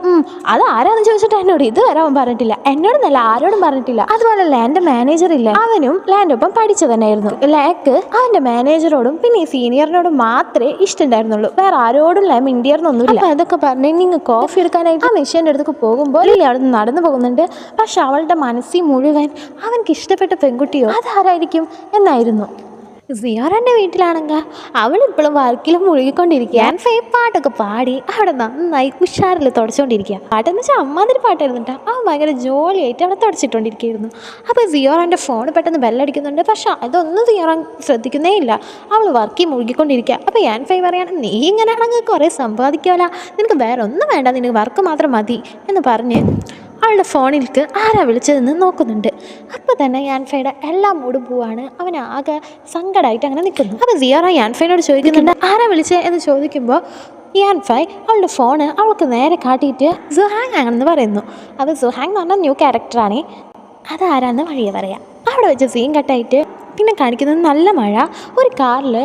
Speaker 1: അത് ആരാന്ന് ചോദിച്ചിട്ട് എന്നോട് ഇതുവരെ അവൻ പറഞ്ഞിട്ടില്ല, എന്നോടൊന്നല്ല ആരോടും പറഞ്ഞിട്ടില്ല. അതുപോലെ ലാൻ്റെ മാനേജർ ഇല്ലേ, അവനും ലാൻ്റെ ഒപ്പം പഠിച്ചു തന്നെയായിരുന്നു. ലാക്ക് അവൻ്റെ മാനേജറോടും പിന്നെ ഈ സീനിയറിനോടും മാത്രമേ ഇഷ്ടമുണ്ടായിരുന്നുള്ളൂ, വേറെ ആരോടും ലാ മിണ്ടിയർന്നൊന്നുമില്ല. അതൊക്കെ പറഞ്ഞ് നിങ്ങൾ കോഫി എടുക്കാനായിട്ട് ആ മെഷീൻ്റെ അടുത്തേക്ക് പോകുമ്പോൾ ലില്ലി അവിടെ നിന്ന് നടന്നു പോകുന്നുണ്ട്. പക്ഷെ അവളുടെ മനസ്സിൽ മുഴുവൻ അവൻക്ക് ഇഷ്ടപ്പെട്ട പെൺകുട്ടിയോ അതാരായിരിക്കും എന്നായിരുന്നു. സിയാറാൻ്റെ വീട്ടിലാണെങ്കിൽ അവളിപ്പോഴും വർക്കിലും മുഴുകിക്കൊണ്ടിരിക്കുക. പാട്ടൊക്കെ പാടി അവിടെ നന്നായി ഉഷാറിൽ തുടച്ചുകൊണ്ടിരിക്കുക. പാട്ടെന്ന് വെച്ചാൽ അമ്മാതിരി പാട്ടായിരുന്നു. അവൻ ഭയങ്കര ജോലിയായിട്ട് അവിടെ തുടച്ചിട്ടുകൊണ്ടിരിക്കുകയായിരുന്നു. അപ്പോൾ സിയാറാൻ്റെ ഫോൺ പെട്ടെന്ന് ബെല്ലടിക്കുന്നുണ്ട്. പക്ഷെ അതൊന്നും സിയാറാൻ ശ്രദ്ധിക്കുന്നേ ഇല്ല, അവൾ വർക്കിൽ മുഴുകിക്കൊണ്ടിരിക്കുക. അപ്പോൾ യാൻഫൈ പറയാണ്, നീ ഇങ്ങനെയാണെങ്കിൽ കുറേ സമ്പാദിക്കുമല്ല, നിനക്ക് വേറെ ഒന്നും വേണ്ട, നിനക്ക് വർക്ക് മാത്രം മതി എന്ന് പറഞ്ഞ് അവളുടെ ഫോണിലേക്ക് ആരാ വിളിച്ചതെന്ന് നോക്കുന്നുണ്ട്. അപ്പോൾ തന്നെ യാൻഫയുടെ എല്ലാ മൂടും പോവാണ്, അവൻ ആകെ സങ്കടമായിട്ട് അങ്ങനെ നിൽക്കുന്നു. അപ്പോൾ സിയാറ യാൻഫൈനോട് ചോദിക്കുന്നുണ്ട് ആരാ വിളിച്ചത് എന്ന് ചോദിക്കുമ്പോൾ യാൻഫൈ അവളുടെ ഫോണ് അവൾക്ക് നേരെ കാട്ടിയിട്ട് സുഹാങ് ആണെന്ന് പറയുന്നു. അപ്പോൾ സുഹാങ് എന്ന് പറഞ്ഞാൽ ന്യൂ ക്യാരക്ടറാണ്, അതാരാന്ന് വഴിയെ പറയാം. അവിടെ വെച്ച് സീൻ കട്ടായിട്ട് പിന്നെ കാണിക്കുന്നത് നല്ല മഴ, ഒരു കാറിൽ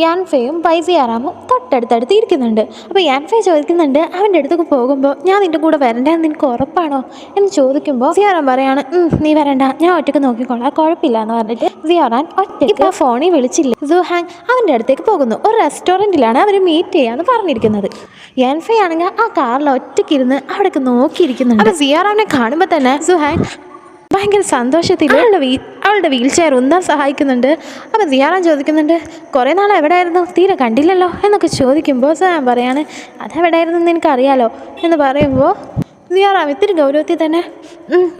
Speaker 1: യാൻഫയും ബൈസിയാറാമും തൊട്ടടുത്തടുത്ത് ഇരിക്കുന്നുണ്ട്. അപ്പോൾ യാൻഫൈ ചോദിക്കുന്നുണ്ട് അവൻ്റെ അടുത്തേക്ക് പോകുമ്പോൾ ഞാൻ നിൻ്റെ കൂടെ വരണ്ടെന്ന് നിനക്ക് ഉറപ്പാണോ എന്ന് ചോദിക്കുമ്പോൾ സിയാറാൻ പറയാണ് നീ വരണ്ട, ഞാൻ ഒറ്റയ്ക്ക് നോക്കിക്കോളാം, കുഴപ്പമില്ല എന്ന് പറഞ്ഞിട്ട് സിയാറാൻ ഒറ്റയ്ക്ക് ഫോണിൽ വിളിച്ചില്ല. സുഹാങ് അവൻ്റെ അടുത്തേക്ക് പോകുന്നു. ഒരു റെസ്റ്റോറൻറ്റിലാണ് അവർ മീറ്റ് ചെയ്യാമെന്ന് പറഞ്ഞിരിക്കുന്നത്. യാൻഫൈ ആണെങ്കിൽ ആ കാറിൽ ഒറ്റയ്ക്കിരുന്ന് അവിടേക്ക് നോക്കിയിരിക്കുന്നുണ്ട്. അപ്പോൾ സിയാറാനെ കാണുമ്പോൾ തന്നെ സുഹാങ് ഭയങ്കര സന്തോഷത്തിൽ അവളുടെ വീൽ ചെയർ ഉന്താൻ സഹായിക്കുന്നുണ്ട്. അപ്പോൾ സിയാറാൻ ചോദിക്കുന്നുണ്ട് കുറേ നാൾ എവിടെയായിരുന്നു, തീരെ കണ്ടില്ലല്ലോ എന്നൊക്കെ ചോദിക്കുമ്പോൾ ഞാൻ പറയാണ് അതെവിടെയായിരുന്നു എന്ന് എനിക്കറിയാലോ എന്ന് പറയുമ്പോൾ സിയാറാം ഇത്തിരി ഗൗരവത്തിൽ തന്നെ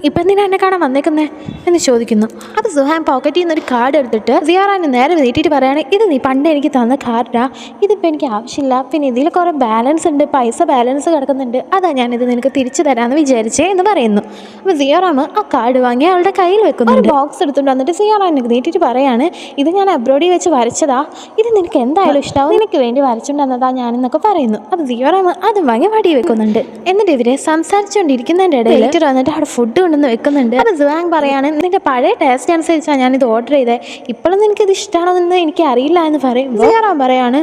Speaker 1: ഇപ്പം എന്തിനാ എന്നെ കാണാൻ വന്നേക്കുന്നേ എന്ന് ചോദിക്കുന്നു. അപ്പോൾ സുഹാൻ പോക്കറ്റിൽ നിന്നൊരു കാർഡ് എടുത്തിട്ട് സിയാറാനെ നേരെ നീട്ടിയിട്ട് പറയാണ് ഇത് നീ പണ്ട് എനിക്ക് തന്ന കാർഡാ, ഇതിപ്പോൾ എനിക്ക് ആവശ്യമില്ല, പിന്നെ ഇതിൽ കുറേ ബാലൻസ് ഉണ്ട്, പൈസ ബാലൻസ് കിടക്കുന്നുണ്ട്, അതാ ഞാനിത് നിനക്ക് തിരിച്ചു തരാമെന്ന് വിചാരിച്ചേ എന്ന് പറയുന്നു. അപ്പോൾ സിയാറാം ആ കാർഡ് വാങ്ങി അവളുടെ കയ്യിൽ വെക്കുന്നു. ഒരു ബോക്സ് എടുത്തുകൊണ്ട് വന്നിട്ട് സിയാറാനെ നീട്ടിയിട്ട് പറയാണ് ഇത് ഞാൻ അബ്രോഡിൽ വെച്ച് വരച്ചതാ, ഇത് നിനക്ക് എന്തായാലും ഇഷ്ടമാവും, നിനക്ക് വേണ്ടി വരച്ചുകൊണ്ട് തന്നതാ ഞാനെന്നൊക്കെ പറയുന്നു. അപ്പോൾ സിയാറാം അതും വാങ്ങി വടി വെക്കുന്നുണ്ട്. എന്നിട്ട് ഇവരെ സംസാരിച്ചുകൊണ്ടിരിക്കുന്നതിൻ്റെ ഇടയിൽ വെയിറ്റർ വന്നിട്ട് അവിടെ ഫുഡ് കൊണ്ടുവന്ന് വെക്കുന്നുണ്ട്. അപ്പോൾ സുഹാങ് പറയാണ് നിന്റെ പഴയ ടേസ്റ്റ് അനുസരിച്ചാണ് ഞാനിത് ഓർഡർ ചെയ്തത്, ഇപ്പോഴും നിനക്കിത് ഇഷ്ടമാണോന്ന് എനിക്ക് അറിയില്ല എന്ന് പറയുമ്പോൾ സിയാറാൻ പറയാണ്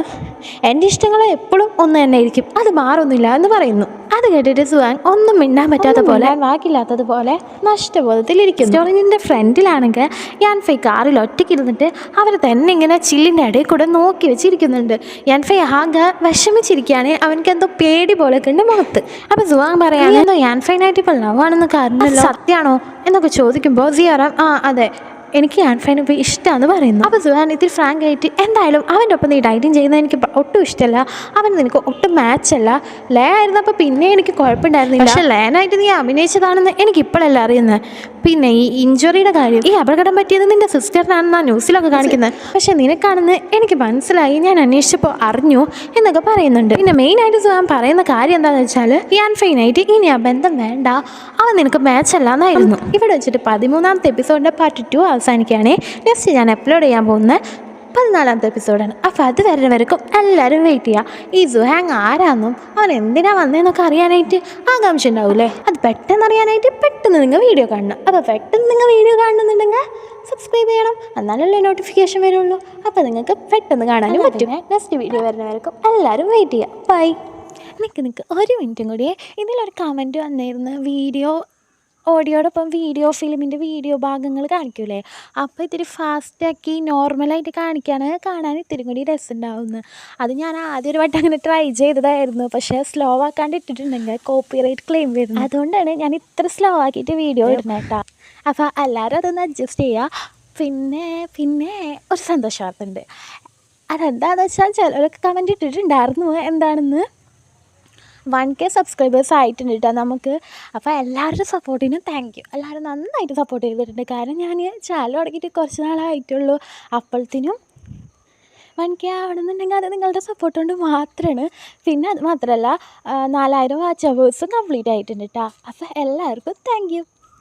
Speaker 1: എൻ്റെ ഇഷ്ടങ്ങൾ എപ്പോഴും ഒന്ന് തന്നെ ആയിരിക്കും, അത് മാറൊന്നുമില്ല എന്ന് പറയുന്നു. അത് കേട്ടിട്ട് സുഹാങ് ഒന്നും മിണ്ടാൻ പറ്റാത്ത പോലെ വാക്കില്ലാത്തതുപോലെ നഷ്ടബോധത്തിലിരിക്കും. സ്റ്റോറിൻ്റെ ഫ്രണ്ടിലാണെങ്കിൽ യാൻഫൈ കാറിൽ ഒറ്റയ്ക്കിരുന്നിട്ട് അവർ തന്നെ ഇങ്ങനെ ചില്ലിൻ്റെ ഇടയിൽ കൂടെ നോക്കി വെച്ചിരിക്കുന്നുണ്ട്. യാൻഫൈ ആകെ വിഷമിച്ചിരിക്കുകയാണ്, അവനക്ക് എന്തോ പേടി പോലെയൊക്കെ ഉണ്ട് മുഖത്ത്. അപ്പോൾ സുഹാങ് പറയാണ് എന്തോ യാൻഫൈനായിട്ട് ഇപ്പോൾ ലവാണെന്ന് കാരണമല്ലോ, സത്യമാണോ എന്നൊക്കെ ചോദിക്കുമ്പോൾ സിയാറാം അതെ എനിക്ക് യാൻഫൈനെ ഇപ്പോൾ ഇഷ്ടമാണെന്ന് പറയുന്നു. അപ്പോൾ സുഹാൻ ഇത്തിരി ഫ്രാങ്ക് ആയിട്ട് എന്തായാലും അവൻ്റെ ഒപ്പം നീ ഡൈറ്റിങ് ചെയ്യുന്നത് എനിക്ക് ഒട്ടും ഇഷ്ടമല്ല, അവൻ നിനക്ക് ഒട്ടും മാച്ചല്ല, ലേ ആയിരുന്നപ്പോൾ പിന്നെ എനിക്ക് കുഴപ്പമുണ്ടായിരുന്നില്ല, പക്ഷേ ലേനായിട്ട് നീ അഭിനയിച്ചതാണെന്ന് എനിക്കിപ്പോഴല്ല അറിയുന്നത്, പിന്നെ ഈ ഇഞ്ചുറിയുടെ കാര്യം, ഈ അപകടം പറ്റിയത് നിൻ്റെ സിസ്റ്ററിനാണെന്നാണ് ന്യൂസിലൊക്കെ കാണിക്കുന്നത്, പക്ഷേ നിനക്കാണെന്ന് എനിക്ക് മനസ്സിലായി, ഞാൻ അന്വേഷിച്ചപ്പോൾ അറിഞ്ഞു എന്നൊക്കെ പറയുന്നുണ്ട്. പിന്നെ മെയിനായിട്ട് സുഹാൻ പറയുന്ന കാര്യം എന്താണെന്ന് വെച്ചാൽ യാൻഫൈനായിട്ട് ഇനി ആ ബന്ധം വേണ്ട, അവൻ നിനക്ക് മാച്ചല്ല എന്നായിരുന്നു. ഇവിടെ വെച്ചിട്ട് 13ാമത്തെ എപ്പിസോഡിൻ്റെ പാർട്ട് 2 അവസാനിക്കുകയാണ്. നെക്സ്റ്റ് ഞാൻ അപ്ലോഡ് ചെയ്യാൻ പോകുന്ന 14ാമത്തെ എപ്പിസോഡാണ്. അപ്പോൾ അത് വരുന്നവർക്കും എല്ലാവരും വെയിറ്റ് ചെയ്യുക. ഈ സുഹാങ് ആരാന്നും അവൻ എന്തിനാ വന്നതെന്നൊക്കെ അറിയാനായിട്ട് ആകാംക്ഷ ഉണ്ടാവില്ലേ, അത് പെട്ടെന്ന് അറിയാനായിട്ട് പെട്ടെന്ന് നിങ്ങൾ വീഡിയോ കാണണം. അപ്പോൾ പെട്ടെന്ന് നിങ്ങൾ വീഡിയോ കാണുന്നുണ്ടെങ്കിൽ സബ്സ്ക്രൈബ് ചെയ്യണം, എന്നാലല്ലേ നോട്ടിഫിക്കേഷൻ വരുള്ളൂ. അപ്പോൾ നിങ്ങൾക്ക് പെട്ടെന്ന് കാണാനും പറ്റും. നെക്സ്റ്റ് വീഡിയോ വരുന്നവർക്കും എല്ലാവരും വെയിറ്റ് ചെയ്യുക. ബൈ. നിൽക്ക് ഒരു മിനിറ്റും കൂടിയേ, ഇതിലൊരു കമൻറ്റ് വന്നിരുന്നു വീഡിയോ ഓഡിയോടൊപ്പം ഫിലിമിൻ്റെ വീഡിയോ ഭാഗങ്ങൾ കാണിക്കൂലേ, അപ്പോൾ ഇത്തിരി ഫാസ്റ്റാക്കി നോർമലായിട്ട് കാണിക്കുകയാണ് കാണാൻ ഇത്തിരി കൂടി രസമുണ്ടാവുമെന്ന്. അത് ഞാൻ ആദ്യം ഒരു വട്ടം അങ്ങനെ ട്രൈ ചെയ്തതായിരുന്നു. പക്ഷേ സ്ലോ ആക്കാണ്ട് ഇട്ടിട്ടുണ്ടെങ്കിൽ കോപ്പിറൈറ്റ് ക്ലെയിം വരുന്നത്. അതുകൊണ്ടാണ് ഞാൻ ഇത്ര സ്ലോ ആക്കിയിട്ട് വീഡിയോ ഇടുന്നത് കേട്ടോ. അപ്പോൾ എല്ലാവരും അതൊന്ന് അഡ്ജസ്റ്റ് ചെയ്യുക. പിന്നെ ഒരു സന്തോഷ വാർത്ത ഉണ്ട്. അതെന്താണെന്ന് വെച്ചാൽ ചിലരൊക്കെ കമൻറ്റ് ഇട്ടിട്ടുണ്ടായിരുന്നു എന്താണെന്ന്. 1K സബ്സ്ക്രൈബേഴ്സ് ആയിട്ടുണ്ട് കേട്ടോ നമുക്ക്. അപ്പോൾ എല്ലാവരുടെ സപ്പോർട്ടിനും താങ്ക് യു. എല്ലാവരും നന്നായിട്ട് സപ്പോർട്ട് ചെയ്തിട്ടുണ്ട്. കാരണം ഞാൻ ചാനൽ തുടങ്ങിയിട്ട് കുറച്ച് നാളായിട്ടുള്ളൂ. അപ്പോഴത്തേനും 1K ആവണമെന്നുണ്ടെങ്കിൽ അത് നിങ്ങളുടെ സപ്പോർട്ട് കൊണ്ട് മാത്രമാണ്. പിന്നെ അത് മാത്രമല്ല 4000 വാച്ച് അവേഴ്സും കംപ്ലീറ്റ് ആയിട്ടുണ്ട് കേട്ടോ. അപ്പോൾ എല്ലാവർക്കും താങ്ക് യു.